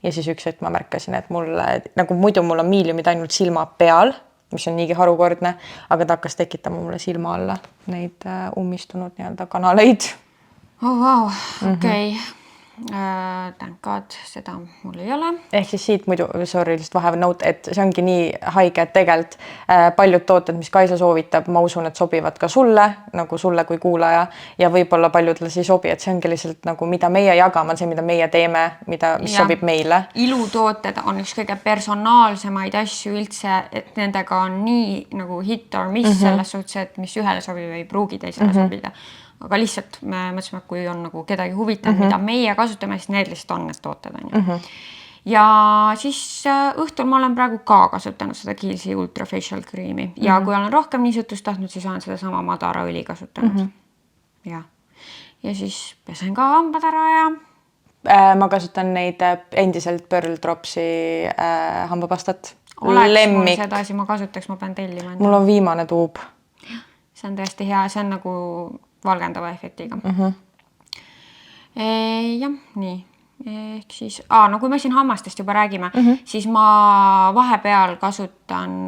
Ja siis üks hetk ma märkasin, et mulle, nagu muidu mul on miiliumid ainult silma peal, mis on niigi harukordne, aga ta hakkas tekitama mulle silma alla neid ummistunud nii-öelda kanaleid. Oh wow, okei. Thank God, seda mul ei ole. Ehk siis siit muidu, sorry, lihtsalt vahev note, et see ongi nii haige, et tegelikult paljud tooted, mis Kaisa soovitab, ma usun, et sobivad ka sulle, nagu sulle kui kuulaja ja võib-olla paljudele see ei sobi, et see ongi lihtsalt nagu mida meie jagame, see mida meie teeme, mis sobib meile. Ilutooted on üks kõige personaalsemaid asju üldse, et nendega on nii nagu hit or miss selles suhtes, et mis ühele sobib ei pruugi teisele sobida. Aga lihtsalt me mõtlesime, et kui on nagu kedagi huvitav, mida meie kasutame, siis need lihtsalt on need tooted. Ja siis õhtul ma olen praegu ka kasutanud seda Kiehlsi Ultra Facial Creami. Ja kui olen rohkem niisutust tahtnud, siis olen seda sama madara õli kasutanud. Ja siis pesen ka hambad ära ja... Ma kasutan neid endiselt Pearl Dropsi hambapastat. Oleks mul seda asi, ma kasutaks, ma pean tellima. Mul on viimane tuub. See on tõesti hea, see on nagu valgendava efektiga. Jah, nii. Ehk siis, no kui me siin hammastest juba räägime, siis ma vahepeal kasutan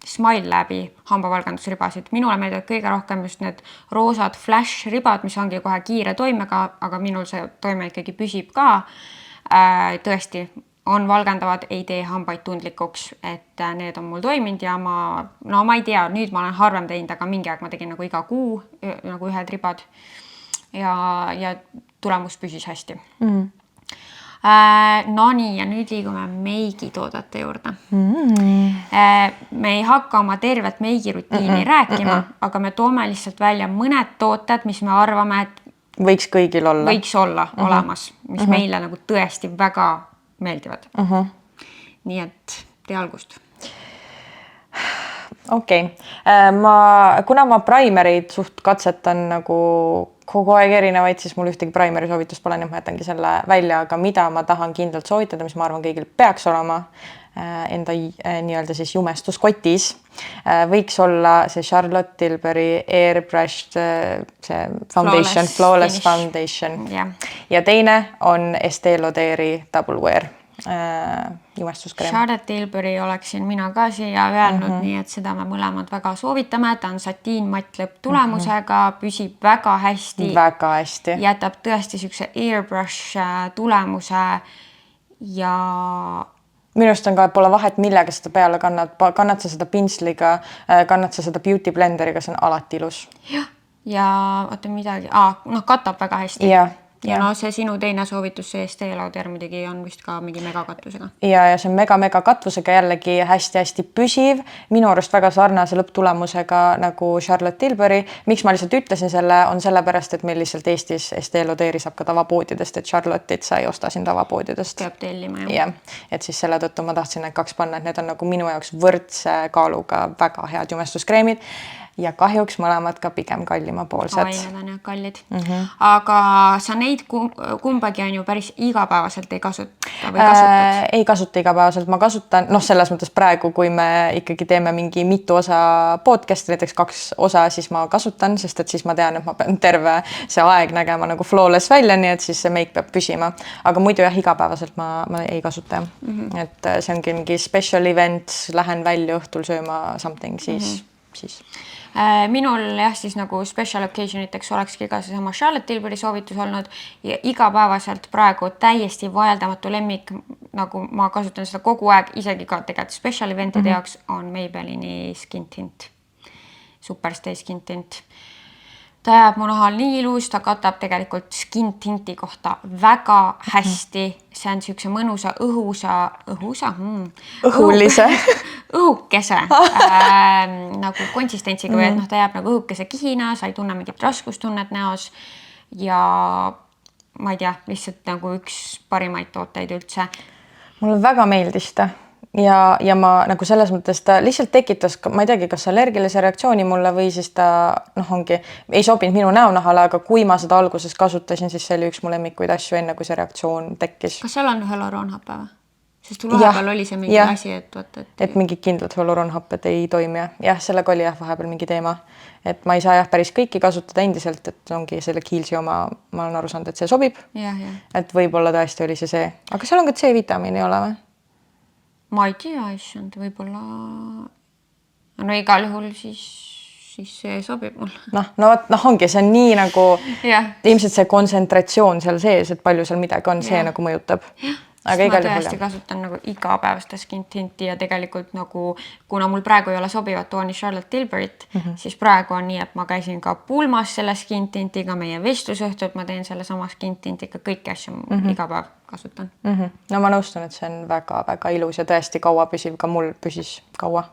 Smile Labi hambavalgendusribasid. Minule meeldivad kõige rohkem just need roosad flash ribad, mis ongi kohe kiire toimega, aga minul see toime ikkagi püsib ka. Tõesti, on valgendavad, ei tee hambaid tundlikuks, et need on mul toiminud ja ma ei tea, nüüd ma olen harvem teinud, aga mingi aeg ma tegin nagu iga kuu nagu ühed ribad ja tulemus püsis hästi. No nii, ja nüüd liigume meigitoodete juurde. Me ei hakka oma tervet meigirutiini rääkima, aga me toome lihtsalt välja mõned tooted, mis me arvame, et võiks kõigil olla. Võiks olla olemas, mis meile nagu tõesti väga meeldivad. Nii et tee algust. Okei. Kuna ma primereid suht katsetan nagu kogu aeg erinevaid, siis mul ühtegi primeri soovitust pole, nii ma jätangi selle välja, aga mida ma tahan kindlalt soovitada, mis ma arvan kõigil peaks olema enda nii-öelda siis jumestuskotis, võiks olla see Charlotte Tilbury Airbrushed see foundation, Flawless Foundation. Ja teine on Estée Laudeuri Double Wear jumestuskreem. Charlotte Tilbury oleksin mina ka siia öelnud, nii et seda me mõlemad väga soovitame. Ta on satiin matt lõpptulemusega, püsib väga hästi. Väga hästi. Jätab tõesti siukse airbrush tulemuse ja minust on ka, pole vahet, millega seda peale kannad sa seda pintsliga, kannad sa seda beauty blenderiga, see on alati ilus. Ja oota midagi, katab väga hästi. Ja no see sinu teine soovitus, see Estée Lauder muidugi on vist ka mingi megakatvusega. Ja see on mega katvusega jällegi hästi püsiv. Minu arust väga sarnase lõpptulemusega nagu Charlotte Tilbury. Miks ma lihtsalt ütlesin selle, on sellepärast, et meil lihtsalt Eestis Estée Lauderi saab ka tavapoodidest, et Charlotte'it sa ei osta siin tavapoodidest. Peab tellima, jah. Et siis selle tõttu ma tahtsin need kaks panna, et need on nagu minu jaoks võrdse kaaluga väga head jumestuskreemid. Ja kahjuks mõlemad ka pigem kallima poolsed. Need on jah kallid. Aga sa neid kumbagi on ju päris igapäevaselt ei kasuta või kasutad? Ei kasuta igapäevaselt. Ma kasutan, selles mõttes praegu, kui me ikkagi teeme mingi mitu osa podcasti, näiteks 2 osa, siis ma kasutan, sest et siis ma tean, et ma pean terve see aeg nägema nagu flawless välja, nii et siis see make peab püsima. Aga muidu jah, igapäevaselt ma ei kasuta. Et see ongi mingi special event, lähen välja õhtul sööma something, siis. Minul jah siis nagu special occasioniteks olekski ka seesama Charlotte Tilbury soovitus olnud ja igapäevaselt praegu täiesti vaieldamatu lemmik, nagu ma kasutan seda kogu aeg, isegi ka tegelikult special eventide jaoks on Maybellini Skin Tint. Superstay Skin Tint. Ta jääb mu nahal nii ilus, ta katab tegelikult Skin Tinti kohta väga hästi. See on siukse mõnusa õhulise õhukese nagu konsistentsiga või et ta jääb nagu õhukese kihina, sa ei tunne mingit raskustunnet näos ja ma ei tea, lihtsalt nagu üks parimaid tooteid üldse. Mulle väga meeldis ta. Ja ma nagu selles mõttes ta lihtsalt tekitas, ma ei teagi, kas allergilise reaktsiooni mulle või siis ta ongi, ei sobinud minu näonahale, aga kui ma seda alguses kasutasin, siis see oli üks mu lemmikuid asju enne, kui see reaktsioon tekkis. Kas seal on hüaloronhappe või? Sest vahepeal oli see mingi asi, et mingi kindlad hüaloronhapped ei toimi. Jah, sellega oli vahepeal mingi teema. Et ma ei saa päris kõiki kasutada endiselt, et ongi selle Kielsi oma, ma olen aru saanud, et see sobib. Et võib-olla tõesti oli see. Aga seal on ka C-vitamiin ei ole või? Ma ei tea, issand, võib-olla no igal juhul siis see sobib mul. Ongi, see on nii nagu ilmselt see kontsentratsioon seal sees, et palju seal midagi on, see nagu mõjutab. Aga ma tõesti kasutan nagu igapäevast Skin Tinti ja tegelikult nagu, kuna mul praegu ei ole sobivat tooni Charlotte Tilburyt, siis praegu on nii, et ma käisin ka pulmas selle Skin Tintiga, meie vestlusõhtu, et ma teen selle sama Skin Tintiga kõiki asju iga päev kasutan. No ma nõustun, et see on väga-väga ilus ja tõesti kaua püsiv, ka mul püsis kaua.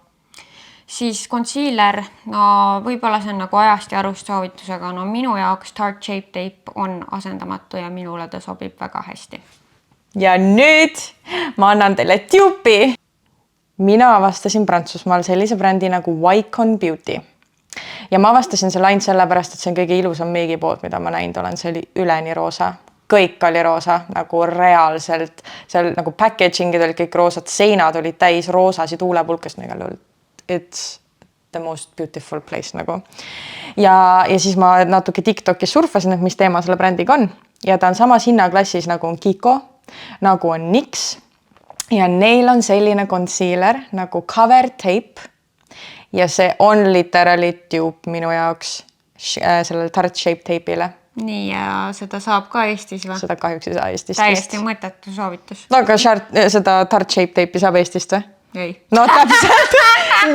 Siis concealer, võib-olla see on nagu ajast ja arust soovitusega, minu jaoks Tarte Shape Tape on asendamatu ja minule ta sobib väga hästi. Ja nüüd ma annan teile tjupi. Mina avastasin Prantsusmaal sellise brändi nagu Wycon Beauty. Ja ma avastasin selle ainult sellepärast, et see on kõige ilusam meegipood, mida ma näinud olen. See oli üleni roosa. Kõik oli roosa, nagu reaalselt. Seal nagu packagingid olid kõik roosad, seinad olid täis roosasid tuulepulkast. It's the most beautiful place nagu. Ja siis ma natuke TikTokis surfasin, et mis teema selle brändiga on. Ja ta on samas hinnaklassis nagu on Kiko, nagu on NYX ja neil on selline concealer nagu Cover Tape ja see on literally tube minu jaoks sellele Tarte Shape Tape'ile. Nii, ja seda saab ka Eestis või? Seda kahjuks ei saa Eestist. Täiesti mõttetu soovitus. No aga seda Tarte Shape Tape'i saab Eestist või? Ei. No täpselt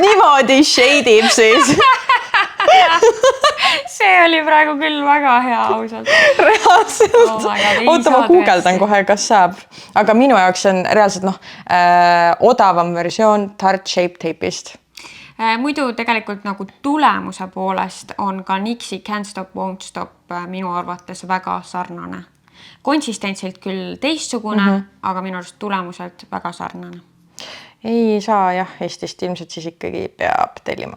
niimoodi shade'ib siis. See oli praegu küll väga hea ausalt. Reaalselt. Oota, ma guugeldan kohe, kas saab. Aga minu jaoks on reaalselt odavam versioon Tarte Shape Tape'ist. Muidu tegelikult nagu tulemuse poolest on ka NYXi Can't Stop, Won't Stop minu arvates väga sarnane. Konsistentsilt küll teistsugune, aga minu arust tulemuselt väga sarnane. Ei saa jah, Eestist ilmselt siis ikkagi peab tellima.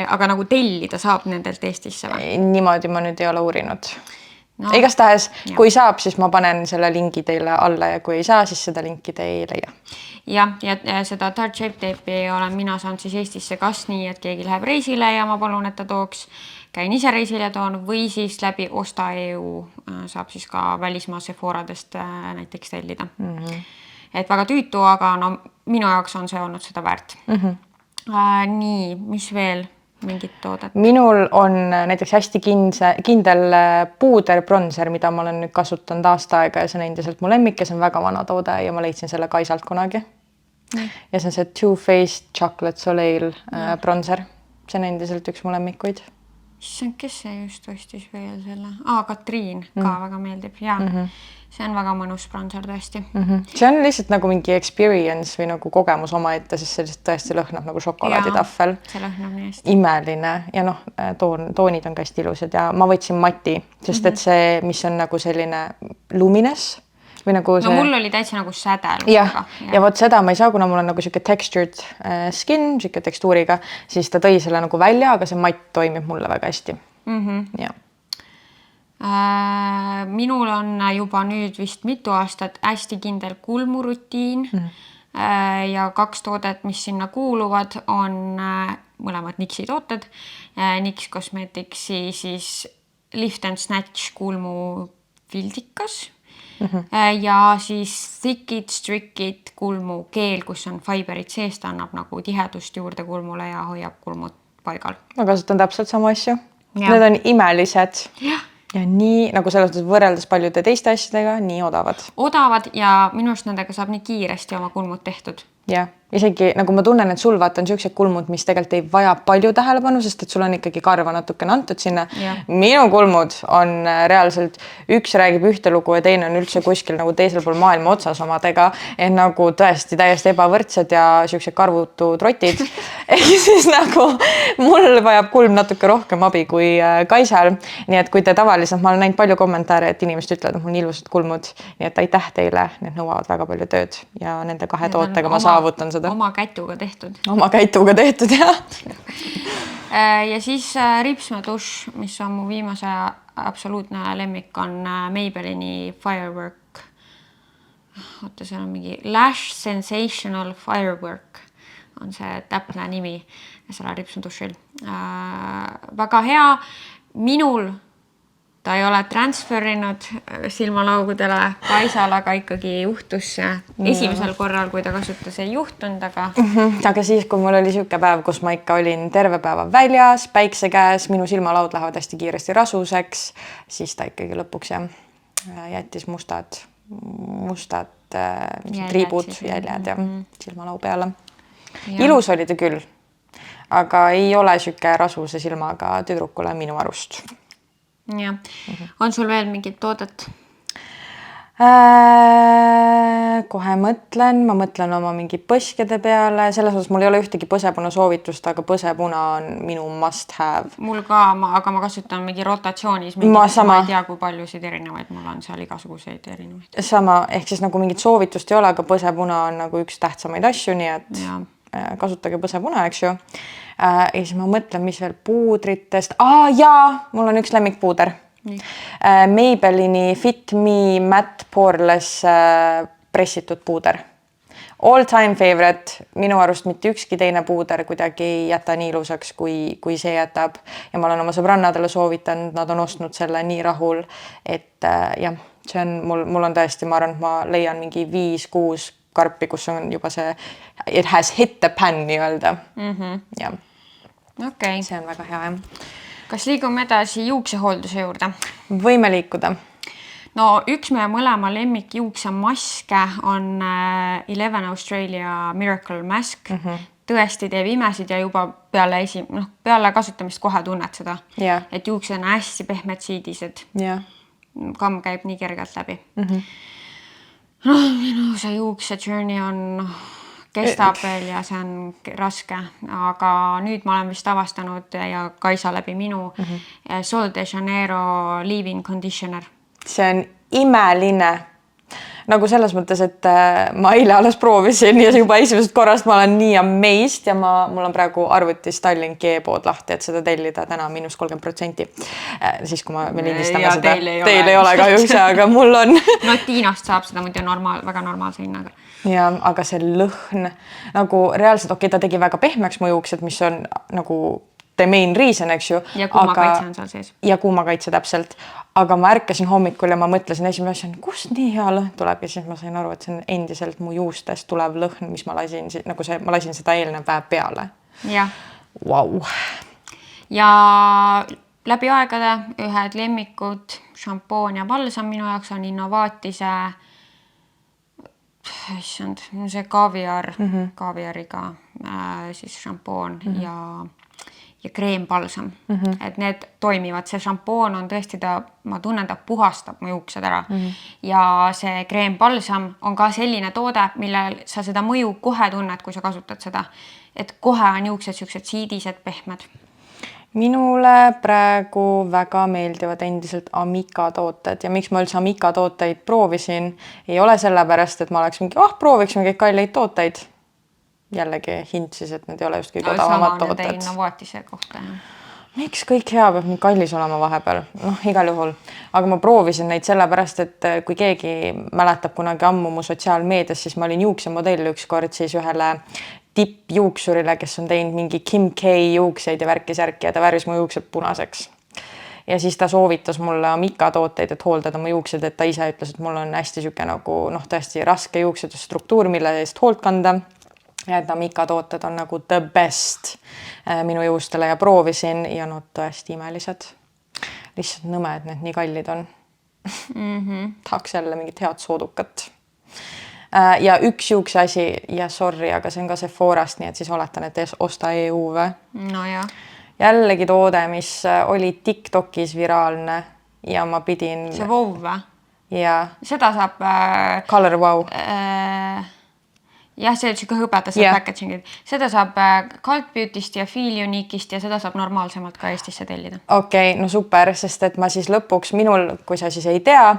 Aga nagu tellida saab nendelt Eestisse või? Niimoodi ma nüüd ei ole uurinud. No, igastahes, kui saab, siis ma panen selle lingi teile alla ja kui ei saa, siis seda linki te ei leia. Ja seda Tarte Shape Tape'i olen mina saanud siis Eestisse kas nii, et keegi läheb reisile ja ma palun, et ta tooks, käin ise reisile toon või siis läbi Osta EU saab siis ka välismaa Sephoradest näiteks tellida. Et väga tüütu, aga no minu jaoks on see olnud seda väärt. Nii, mis veel? Mingid toodet? Minul on näiteks hästi kindel puuder bronzer, mida ma olen nüüd kasutanud aasta aega ja see on endiselt mu lemmik ja see on väga vana toode ja ma leidsin selle Kaisalt kunagi. Ja see on see Too Faced Chocolate Soleil bronzer. See on endiselt üks mu lemmikuid. Kes see just ostis veel selle? Katriin ka väga meeldib. Ja, see on väga mõnus bronzer tõesti. See on lihtsalt nagu mingi experience või nagu kogemus oma ette, sest see tõesti lõhnab nagu šokolaaditaffel. See lõhnab nii hästi. Imeline ja toonid on ka hästi ilusad ja ma võtsin mati, sest et see, mis on nagu selline lumines või nagu see... No mul oli täitsa nagu sädel. Ja vot seda ma ei saa, kuna mul on nagu siuke textured skin, siuke tekstuuriga, siis ta tõi selle nagu välja, aga see matt toimib mulle väga hästi. Ja. Minul on juba nüüd vist mitu aastat hästi kindel kulmurutiin ja 2 toodet, mis sinna kuuluvad, on mõlemad NYXi tooted. NYX Cosmeticsi siis Lift and Snatch kulmu fildikas ja siis Thick It, Strict It kulmu keel, kus on fiberit sees, ta annab nagu tihedust juurde kulmule ja hoiab kulmud paigal. Ma kasutan täpselt sama asju. Need on imelised. Ja nii, nagu selles võrreldes paljude teiste asjadega, nii odavad. Odavad ja minust nendega saab nii kiiresti oma kulmud tehtud. Ja, isegi nagu ma tunnen, et sul vaata on siuksed kulmud, mis tegelikult ei vaja palju tähelepanu, sest et sul on ikkagi karva natukene antud sinna. Minu kulmud on reaalselt, üks räägib ühte lugu ja teine on üldse kuskil nagu teisel pool maailma otsas omadega, et nagu tõesti täiesti ebavõrdsed ja siuksed karvutu trotid. Ehk siis nagu mul vajab kulm natuke rohkem abi kui Kaisal. Nii et kui te tavaliselt, ma olen näinud palju kommentaare, et inimesed ütlevad, et mul on ilusad kulmud, nii et aitäh teile, need nõuavad väga palju tööd ja nende 2 tootega ma saavutan seda. Oma käituga tehtud. Oma käituga tehtud, jah. Ja siis ripsme duš, mis on mu viimase absoluutne lemmik, on Maybellini Firework. Oota, see on mingi Lash Sensational Firework on see täpne nimi selle ripsme dušil. Väga hea. Minul ta ei ole transferinud silmalaugudele Kaisal, aga ikkagi juhtus esimesel korral, kui ta kasutas, ei juhtunud, aga... Aga siis, kui mul oli siuke päev, kus ma ikka olin terve päeva väljas, päikse käes, minu silmalaud lähevad hästi kiiresti rasuseks, siis ta ikkagi lõpuks jättis mustad triibud, jäljed ja silmalau peale. Ilus oli ta küll, aga ei ole siuke rasuse silmaga tüdrukule minu arust. Ja. On sul veel mingid toodet? Kohe ma mõtlen oma mingi põskede peale, selles osas mul ei ole ühtegi põsepuna soovitust, aga põsepuna on minu must have. Mul ka, aga ma kasutan mingi rotatsioonis, ma ei tea, kui paljusid erinevaid, mul on seal igasuguseid erinevaid. Sama, ehk siis nagu mingit soovitust ei ole, aga põsepuna on nagu üks tähtsamaid asju, nii et kasutage põsepuna, eks ju. Ja siis ma mõtlen, mis veel puudritest. Mul on üks lemmikpuuder. Maybellini Fit Me Matte Poreless pressitud puuder. all time favorite, minu arust mitte ükski teine puuder kuidagi ei jäta nii ilusaks, kui see jätab. Ja ma olen oma sõbrannadele soovitanud, nad on ostnud selle nii rahul, et jah, see on, mul on tõesti, ma arvan, et ma leian mingi 5-6 karpi, kus on juba see, it has hit the pan nii öelda. Ja Okay. see on väga hea, jah. Kas liigume edasi juuksehoolduse juurde? Võime liikuda. No üks meie mõlema lemmik juuksemaske on 11 Australia Miracle Mask. Tõesti teeb imesid ja juba peale kasutamist kohe tunned seda, Yeah. et juuksed on hästi pehmed siidised. Yeah. Kamm käib nii kergelt läbi. Minu see juukse journey on... kestab veel ja see on raske, aga nüüd ma olen vist avastanud ja Kaisa läbi minu Sol de Janeiro leave-in conditioner. See on imeline. Nagu selles mõttes, et ma eile alles proovisin ja juba esimesest korrast ma olen nii amazed ja mul on praegu arvutis Tallink G-pood lahti, et seda tellida täna -30%. Siis, kui me lindistame ja seda. Teil ei ole kahjuks, aga mul on. No Tiinast saab seda muidu väga normaalse hinnaga. Ja, aga see lõhn, nagu reaalselt, ta tegi väga pehmeks mu juuksed, mis on nagu the main reason, eks ju. Ja kuumakaitse on seal sees. Ja kuumakaitse täpselt. Aga ma ärkasin hommikul ja ma mõtlesin esimene asja, kust nii hea lõhn tuleb ja siis ma sain aru, et see on endiselt mu juustest tulev lõhn, mis ma lasin, nagu ma lasin seda eelnev päev peale. Ja. Wow. Ja läbi aegade ühed lemmikud, šampoon ja balsam minu jaoks on Innovatise see kaaviariga siis šampoon ja kreembalsam. Et need toimivad. See šampoon on tõesti, ma tunnen, ta puhastab mu juuksed ära. Ja see kreembalsam on ka selline toode, millel sa seda mõju kohe tunned, kui sa kasutad seda. Et kohe on juuksed siuksed siidised, pehmed. Minule praegu väga meeldivad endiselt Amika tooted ja miks ma üldse Amika tooteid proovisin, ei ole sellepärast, et ma oleks mingi, prooviks mingeid kalleid tooteid. Jällegi hind siis, et need ei ole just kõige odavamad tooted. Sama Innovatise kohta. Miks kõik hea peab nii kallis olema vahepeal? Igal juhul. Aga ma proovisin neid sellepärast, et kui keegi mäletab kunagi ammu mu sotsiaalmeedias, siis ma olin juuksemodell ükskord siis ühele tippjuuksurile, kes on teinud mingi Kim K juukseid ja värkisärki ja ta värvis mu juuksed punaseks. Ja siis ta soovitas mulle Amika tooteid, et hooldada mu juuksed, et ta ise ütles, et mul on hästi süke nagu tõesti raske juuksede struktuur, mille eest hoolt kanda. Ja et Amika tooted on nagu the best minu juustele ja proovisin ja tõesti imelised. Lihtsalt nõme, et need nii kallid on. Tahaks jälle mingit head soodukat. Ja üks juukse asi, ja sorry, aga see on ka Sephorast, nii et siis oletan, et osta EUV. No jah. Jällegi toode, mis oli TikTokis viraalne ja ma pidin... See Wow või? Ja. Seda saab... Color Wow. Jah, see on hõbeda saab packagingid. Seda saab Cult Beauty'st ja Feel Unique'ist ja seda saab normaalsemalt ka Eestisse tellida. Okei, no super, sest et ma siis lõpuks minul, kui sa siis ei tea,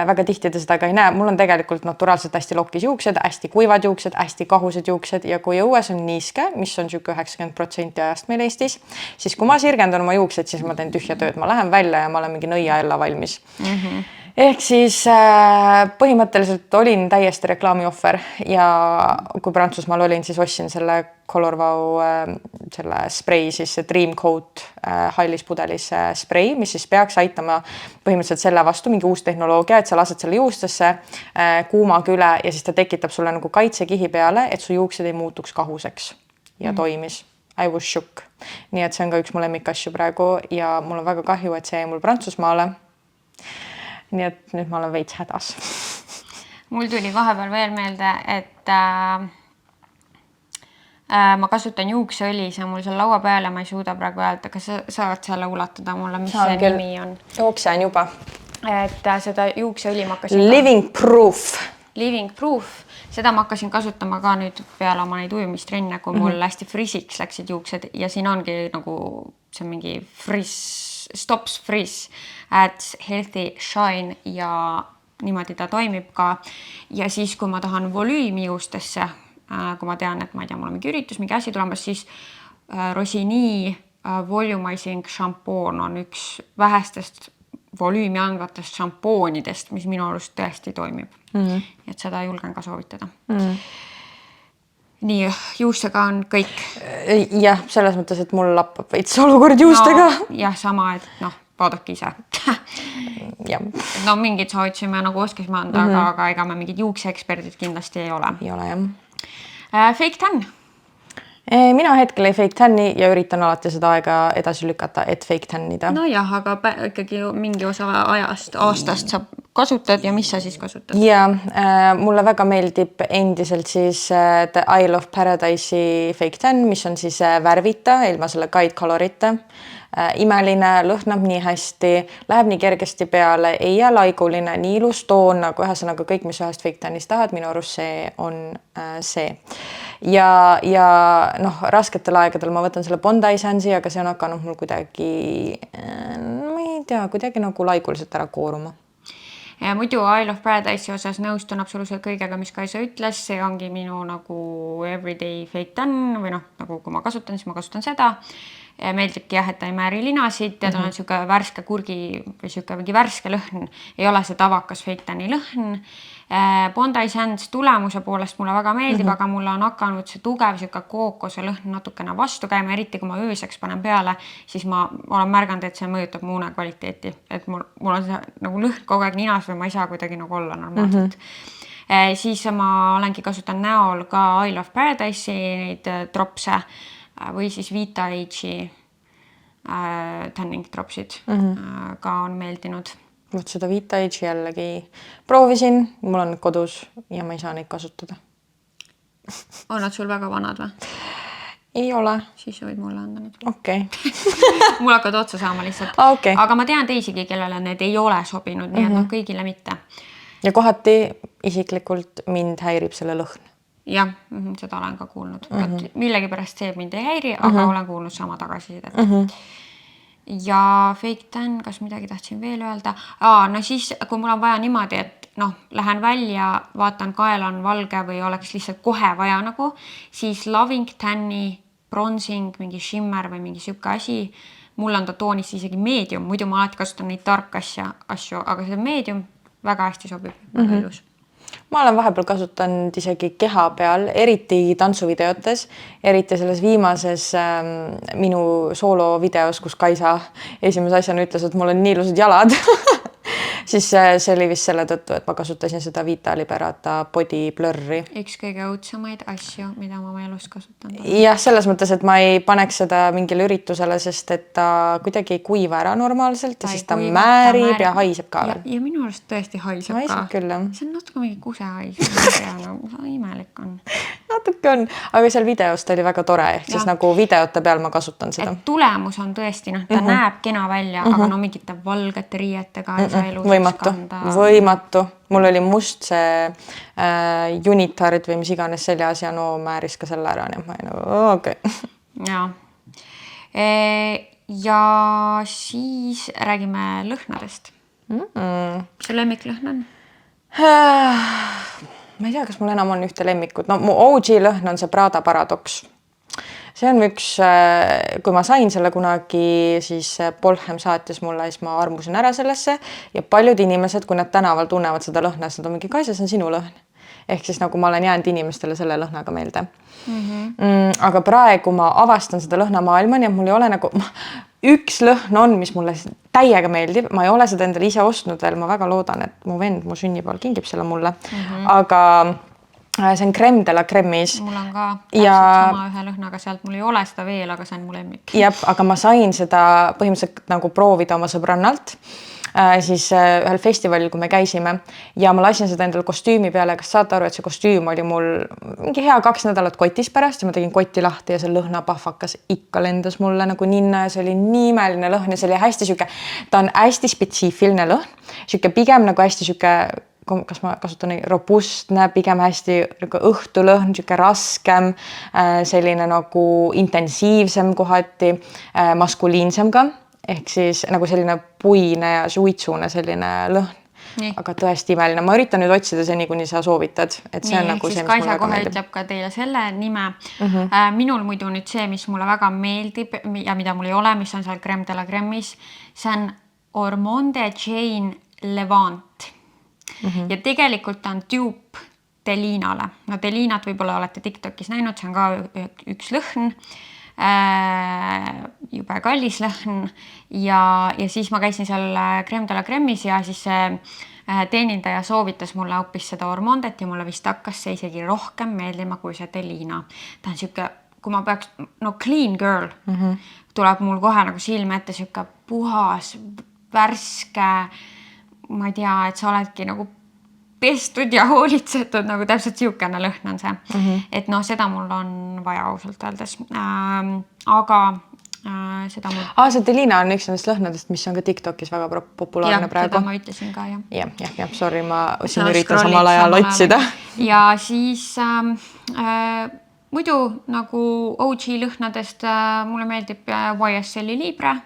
väga tihti ta seda ka ei näe, mul on tegelikult naturaalselt hästi lokis juuksed, hästi kuivad juuksed, hästi kahused juuksed ja kui õues on niiske, mis on süke 90% ajast meil Eestis, siis kui ma sirgendan oma juuksed, siis ma teen tühja tööd, ma lähen välja ja ma olen mingi nõia jälle valmis. Ehk siis põhimõtteliselt olin täiesti reklaamiohver ja kui Prantsusmaal olin, siis ostsin selle Color Wow selle sprei, siis see Dream Coat hallis pudelis sprei, mis siis peaks aitama põhimõtteliselt selle vastu mingi uus tehnoloogia, et sa lased selle juustesse kuumaga üle ja siis ta tekitab sulle nagu kaitsekihi peale, et su juuksed ei muutuks kahuseks ja toimis. I was shook. Nii et see on ka üks mu lemmikasju praegu ja mul on väga kahju, et see jäi mul Prantsusmaale. Nii et nüüd ma olen veits hädas. Mul tuli vahepeal veel meelde, et ma kasutan juukseõli, see on mul seal laua peale, ma ei suuda praegu öelda, kas sa saad selle ulatada mulle, mis see nimi on? Jooksen juba. Et seda juukseõli ma hakkasin... Living Proof. Living Proof. Seda ma hakkasin kasutama ka nüüd peale oma neid ujumistrenne, kui mul hästi frisiks läksid juuksed ja siin ongi nagu see on mingi stops frizz, adds healthy shine ja niimoodi ta toimib ka. Ja siis, kui ma tahan volüümi juustesse, kui ma tean, et ma ei tea, mul on mingi üritus, mingi asi tulemas, siis Rosini volumizing šampoon on üks vähestest volüümi andvatest šampoonidest, mis minu arust tõesti toimib. Et seda julgen ka soovitada. nii, juustega on kõik. Jah, selles mõttes, et mul lappab veits olukord juustega. No, jah, sama, et vaadake ise. Ja. No mingid soovitusime nagu oskasime anda, aga ega me mingid juukseeksperdid kindlasti ei ole. Ei ole, jah. Fake tan? Mina hetkel ei fake tanni ja üritan alati seda aega edasi lükata, et fake tannida. No jah, aga ikkagi mingi osa ajast, aastast sa kasutad ja mis sa siis kasutad? Ja, mulle väga meeldib endiselt siis The Isle of Paradise'i fake tan, mis on siis värvita, ilma selle guide colorita. Imeline, lõhnab nii hästi, läheb nii kergesti peale, ei jää laiguline, nii ilus toon, nagu ühesõnaga kõik, mis ühest fake tanist tahad, minu arust see on see. Ja rasketel aegadel ma võtan selle Bondi Sansi, aga see on hakanud mul kuidagi, ma ei tea, kuidagi nagu laiguliselt ära kooruma. Ja muidu Isle of Paradise'i osas nõustun absoluutselt kõigega, mis Kaisa ütles, see ongi minu nagu everyday fake tan või nagu kui ma kasutan, siis ma kasutan seda. Meeldibki jah, et ta ei määri linasid ja ta on siuke värske kurgi või siuke mingi värske lõhn. Ei ole see tavakas fake tani lõhn. Bondi Sands tulemuse poolest mulle väga meeldib, aga mulle on hakanud see tugev siuke kookose lõhn natukene vastu käima, eriti kui ma ööseks panen peale, siis ma olen märganud, et see mõjutab mu une kvaliteeti. Et mul on see nagu lõhn kogu aeg ninas või ma ei saa kuidagi nagu olla normaalselt. Siis ma olengi kasutanud näol ka Isle of Paradise'i neid dropse või siis Vita Age'i tanning dropsid ka on meeldinud. Võt seda Vita Age'i jällegi proovisin, mul on kodus ja ma ei saa neid kasutada. On nad sul väga vanad või? Ei ole. Siis võid mulle anda nüüd. Okei. Mul hakkad otsa saama lihtsalt. Okay. Aga ma tean teisigi, kellele need ei ole sobinud, nii et kõigile mitte. Ja kohati isiklikult mind häirib selle lõhn. Jah, seda olen ka kuulnud. Millegi pärast see mind ei häiri, aga olen kuulnud sama tagasisidet. Ja fake tan, kas midagi tahtsin veel öelda? No siis, kui mul on vaja niimoodi, et lähen välja, vaatan kael on valge või oleks lihtsalt kohe vaja nagu, siis Loving Tanni, bronzing, mingi shimmer või mingi siuke asi, mul on ta toonis isegi medium, muidu ma alati kasutan neid dark asju, aga see medium väga hästi sobib, väga ilus. Ma olen vahepeal kasutanud isegi keha peal, eriti tantsuvideotes, eriti selles viimases minu soolovideos, kus Kaisa esimese asjana ütles, et mul on nii ilusad jalad. Siis see oli vist selle tõttu, et ma kasutasin seda Vita Liberata body blurri. Üks kõige õudsamaid asju, mida ma oma elus kasutan. Jah, selles mõttes, et ma ei paneks seda mingile üritusele, sest et ta kuidagi ei kuiva ära normaalselt ja siis ta määrib ja haiseb ka veel. Ja minu arust tõesti haiseb ka. Küll, jah. See on natuke mingi kusehais. Imelik on. Natuke on, aga seal videos ta oli väga tore, ehk siis nagu videote peal ma kasutan seda. Et tulemus on tõesti, ta näeb kena välja, aga mingite valgete riietega ei saa elus Võimatu. Mul oli must see unitard või mis iganes seljas ja määris ka selle ära. Nii, ma ei nagu, okei. Ja. Ja siis räägime lõhnadest. Mis su lemmiklõhn on? Ma ei tea, kas mul enam on ühte lemmikut. Mu OG lõhn on see Prada Paradox. See on üks, kui ma sain selle kunagi, siis Polhem saatis mulle, siis ma armusin ära sellesse ja paljud inimesed, kui nad tänaval tunnevad seda lõhna, siis nad on mingi, Kaisa, see on sinu lõhn. Ehk siis nagu ma olen jäänud inimestele selle lõhnaga meelde. Aga praegu ma avastan seda lõhna maailma, nii et mul ei ole nagu, üks lõhn on, mis mulle täiega meeldib. Ma ei ole seda endale ise ostnud veel, ma väga loodan, et mu vend mu sünnipäeval kingib selle mulle. Aga see on Crème de la Crème'is. Mul on ka täpselt sama ühe lõhnaga sealt. Mul ei ole seda veel, aga see on mu lemmik. Aga ma sain seda põhimõtteliselt nagu proovida oma sõbrannalt siis ühel festivalil, kui me käisime ja ma lasin seda endale kostüümi peale. Kas saate aru, et see kostüüm oli mul mingi hea 2 nädalat kotis pärast ja ma tegin kotti lahti ja see lõhnapahvakas ikka lendas mulle nagu ninna ja see oli nii imeline lõhn ja see oli hästi siuke, ta on hästi spetsiifiline lõhn, siuke pigem nagu hästi siuke, kas ma kasutan robustne, pigem hästi õhtulõhn, siuke raskem, selline nagu intensiivsem kohati, maskuliinsem ka, ehk siis nagu selline puine ja suitsune selline lõhn. Nii. Aga tõesti imeline. Ma üritan nüüd otsida seni, kuni sa soovitad. Et see on nagu see, mis Kaisa kohe ütleb ka teile selle nime. Minul muidu nüüd see, mis mulle väga meeldib ja mida mul ei ole, mis on seal Crème de la Crème'is, see on Ormonde Jane Levant. Ja tegelikult on tüüp Delinale. No Delinat võib-olla olete TikTokis näinud, see on ka üks lõhn, jube kallis lõhn ja siis ma käisin seal Crème de la Crème'is ja siis see teenindaja soovitas mulle hoopis seda Ormondet ja mulle vist hakkas see isegi rohkem meeldima kui see Delina. Ta on siuke, kui ma peaks, no clean girl, tuleb mul kohe nagu silme ette siuke puhas, värske, ma ei tea, et sa oledki nagu pestud ja hoolitsetud, nagu täpselt siukene lõhn on see. Et noh, seda mul on vaja ausalt öeldes. Aga seda mul... see Delina on üks nendest lõhnadest, mis on ka TikTokis väga populaarne praegu. Seda ma ütlesin ka, jah. Jah, sorry, ma siin üritan samal ajal otsida. Ja siis muidu nagu OG lõhnadest mulle meeldib YSL Libre.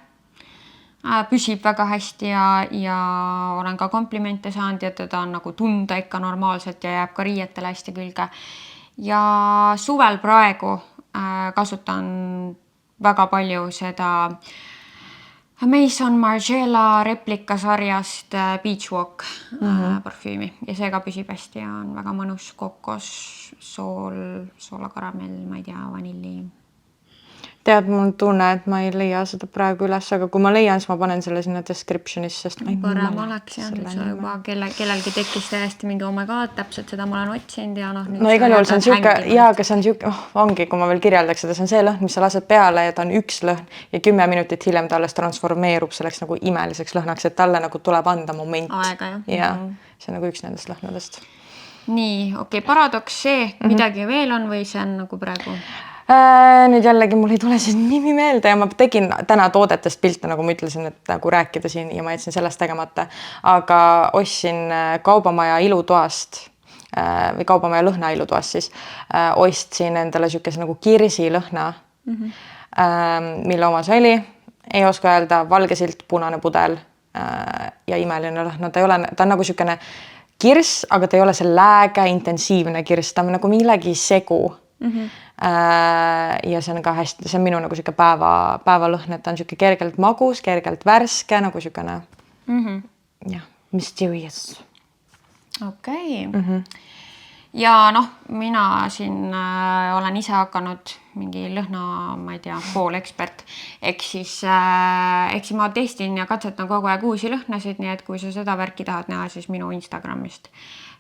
Püsib väga hästi ja olen ka komplimente saanud ja teda on nagu tunda ikka normaalselt ja jääb ka riietele hästi külge. Ja suvel praegu kasutan väga palju seda Maison Margiela replikasarjast Beach Walk parfüümi ja see ka püsib hästi ja on väga mõnus kokos, soolakaramell, ma ei tea, vanilli. Tead, mul tunne, et ma ei leia seda praegu üles, aga kui ma leian, siis ma panen selle sinna descriptionis, sest ma ei parem oleks ja sa juba kellelgi tekkis täiesti mingi täpselt seda ma olen otsinud ja noh. No igal juhul see on siuke, aga see on siuke, ongi, kui ma veel kirjeldaks seda, see on see lõhn, mis sa lased peale ja ta on üks lõhn ja 10 minutit hiljem ta alles transformeerub selleks nagu imeliseks lõhnaks, et talle nagu tuleb anda moment. Aega, jah. Ja see on nagu üks nendest lõhnadest. Nii, okei, paradoks see, midagi veel on või see on nagu praegu... Nüüd jällegi mul ei tule siis nimi meelde ja ma tegin täna toodetest pilte, nagu ma ütlesin, et nagu rääkida siin ja ma jätsin sellest tegemata, aga ostsin Kaubamaja ilutoast või Kaubamaja lõhna ilutoast siis, ostsin endale siukese nagu kirsi lõhna, mille oma see oli, ei oska öelda, valge silt, punane pudel ja imeline lõhna, ta on nagu siukene kirs, aga ta ei ole see lääge, intensiivne kirs, ta on nagu millegi segu. Ja see on ka hästi, see on minu nagu siuke päevalõhn, et ta on siuke kergelt magus, kergelt värske, nagu siukene mysterious. Okei. Ja noh, mina siin olen ise hakanud mingi lõhna, ma ei tea, poolekspert. Eks siis ma testin ja katsetan kogu aeg uusi lõhnasid, nii et kui sa seda värki tahad näha, siis minu Instagramist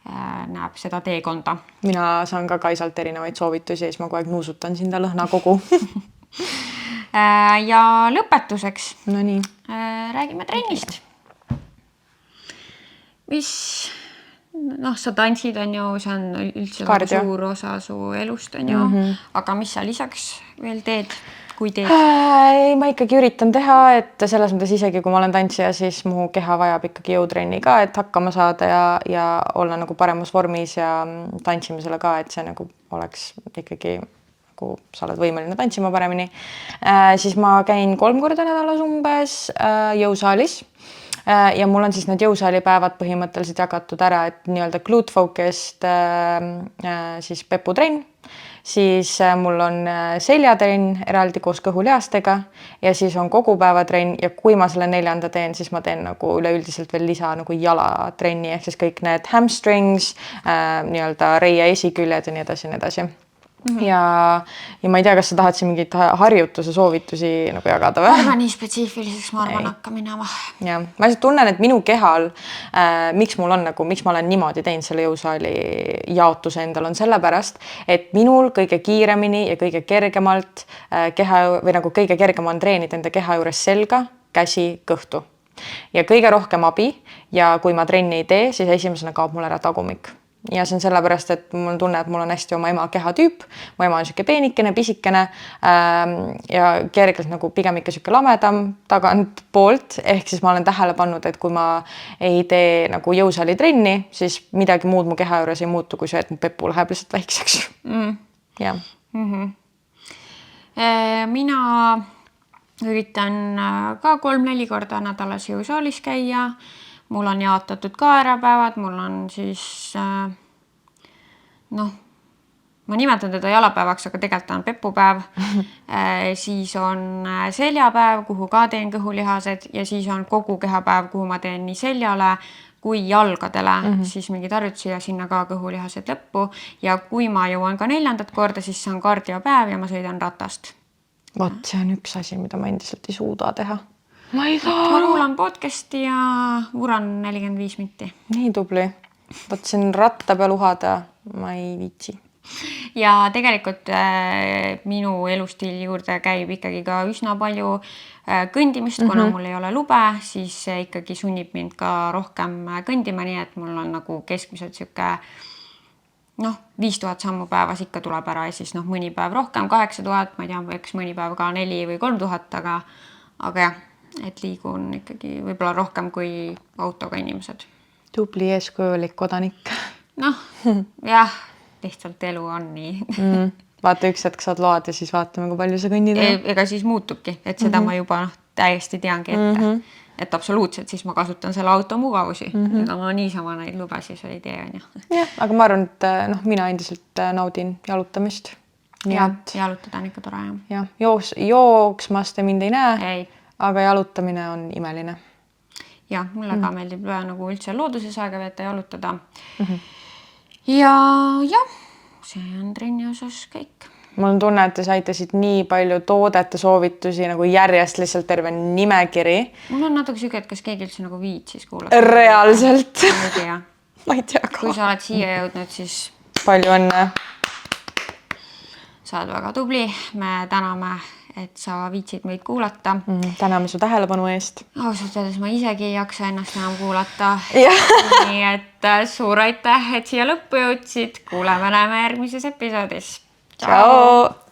näeb seda teekonda. Mina saan ka Kaisalt erinevaid soovitusi ja siis ma kogu aeg nuusutan sinda lõhna kogu. Ja lõpetuseks no nii. Räägime trennist. Mis, noh, sa tantsid on ju, see on üldse suur osa su elust on ju, aga mis sa lisaks veel teed? Kui teed? Ma ikkagi üritan teha, et selles mõttes isegi kui ma olen tantsija, siis mu keha vajab ikkagi jõutrenni ka, et hakkama saada ja olla nagu paremas vormis ja tantsimisele ka, et see nagu oleks ikkagi, kui sa oled võimeline tantsima paremini. Siis ma käin 3 korda nädalas umbes jõusaalis ja mul on siis need jõusaalipäevad põhimõtteliselt jagatud ära, et nii-öelda glute focused siis peputrenn. Siis mul on seljatrenn eraldi koos kõhulihastega ja siis on kogu päevatrenn ja kui ma selle 4. teen, siis ma teen nagu üleüldiselt veel lisa nagu jalatrenni ehk siis kõik need hamstrings, nii-öelda reie esiküljed ja nii edasi. Ja ma ei tea, kas sa tahad siin mingit harjutuse soovitusi nagu jagada või? Arva nii spetsiifiliseks ma arvan hakka minema. Ja, ma lihtsalt tunnen, et minu kehal, miks ma olen niimoodi teinud selle jõusaali jaotuse endal on sellepärast, et minul kõige kiiremini ja kõige kergemalt või nagu kõige kergem on treenida enda keha juures selga, käsi, kõhtu. Ja kõige rohkem abi ja kui ma trenni ei tee, siis esimesena kaob mul ära tagumik. Ja see on sellepärast, et mul tunne, et mul on hästi oma ema kehatüüp. Mu ema on siuke peenikene, pisikene ja kergelt nagu pigem ikka siuke lamedam tagant poolt. Ehk siis ma olen tähele pannud, et kui ma ei tee nagu jõusaali trenni, siis midagi muud mu keha juures ei muutu, kui see, et mu pepu läheb lihtsalt väikseks. Ja. Mina üritan ka 3-4 korda nädalas jõusaalis käia. Mul on jaotatud ka ärapäevad, mul on siis ma nimetan teda jalapäevaks, aga tegelikult on pepupäev. Siis on seljapäev, kuhu ka teen kõhulihased ja siis on kogu kehapäev, kuhu ma teen nii seljale kui jalgadele, siis mingi tarvitusi ja sinna ka kõhulihased lõppu. Ja kui ma jõuan ka 4. korda, siis see on kardiopäev ja ma sõidan ratast. Vot, see on üks asi, mida ma endiselt ei suuda teha. Ma ei saa. Ma kuulan podcasti ja uran 45 minti. Nii tubli. Vot siin ratta peal uhada, ma ei viitsi. Ja tegelikult minu elustiili juurde käib ikkagi ka üsna palju kõndimist, kuna mul ei ole lube, siis see ikkagi sunnib mind ka rohkem kõndima, nii et mul on nagu keskmiselt siuke 5000 sammu päevas ikka tuleb ära ja siis mõni päev rohkem, 8000, ma ei tea, eks mõni päev ka 4 või 3000, aga jah, et liigun ikkagi võib-olla rohkem kui autoga inimesed. Tubli eeskujulik kodanik. Jah, lihtsalt elu on nii. Vaata üks hetk saad load ja siis vaatame, kui palju sa kõnnid. Ega siis muutubki, et seda ma juba täiesti teangi ette. Et absoluutselt siis ma kasutan selle auto mugavusi. Ega ma niisama neid lubasid ei tee. Jah, aga ma arvan, et mina endiselt naudin jalutamist. Ja jalutada on ikka tore. Ja, jooksmast mind ei näe, aga jalutamine on imeline. Ja, mulle ka meeldib nagu üldse looduses aega veeta jalutada. Ja see on trenni osas kõik. Mul on tunne, et te saitesid nii palju toodete soovitusi nagu järjest lihtsalt terve nimekiri. Mul on natuke süge, et kas keegi üldse nagu viitsis kuulata. Reaalselt. Ma ei tea ka. Kui sa oled siia jõudnud, siis palju õnne. Sa oled väga tubli. Me täname, et sa viitsid meid kuulata. Täname su tähelepanu eest. Ausalt öeldes ma isegi ei jaksa ennast enam kuulata. Nii et suur aitäh, et siia lõppu jõudsid. Kuuleme näeme järgmises episoodis. Ciao!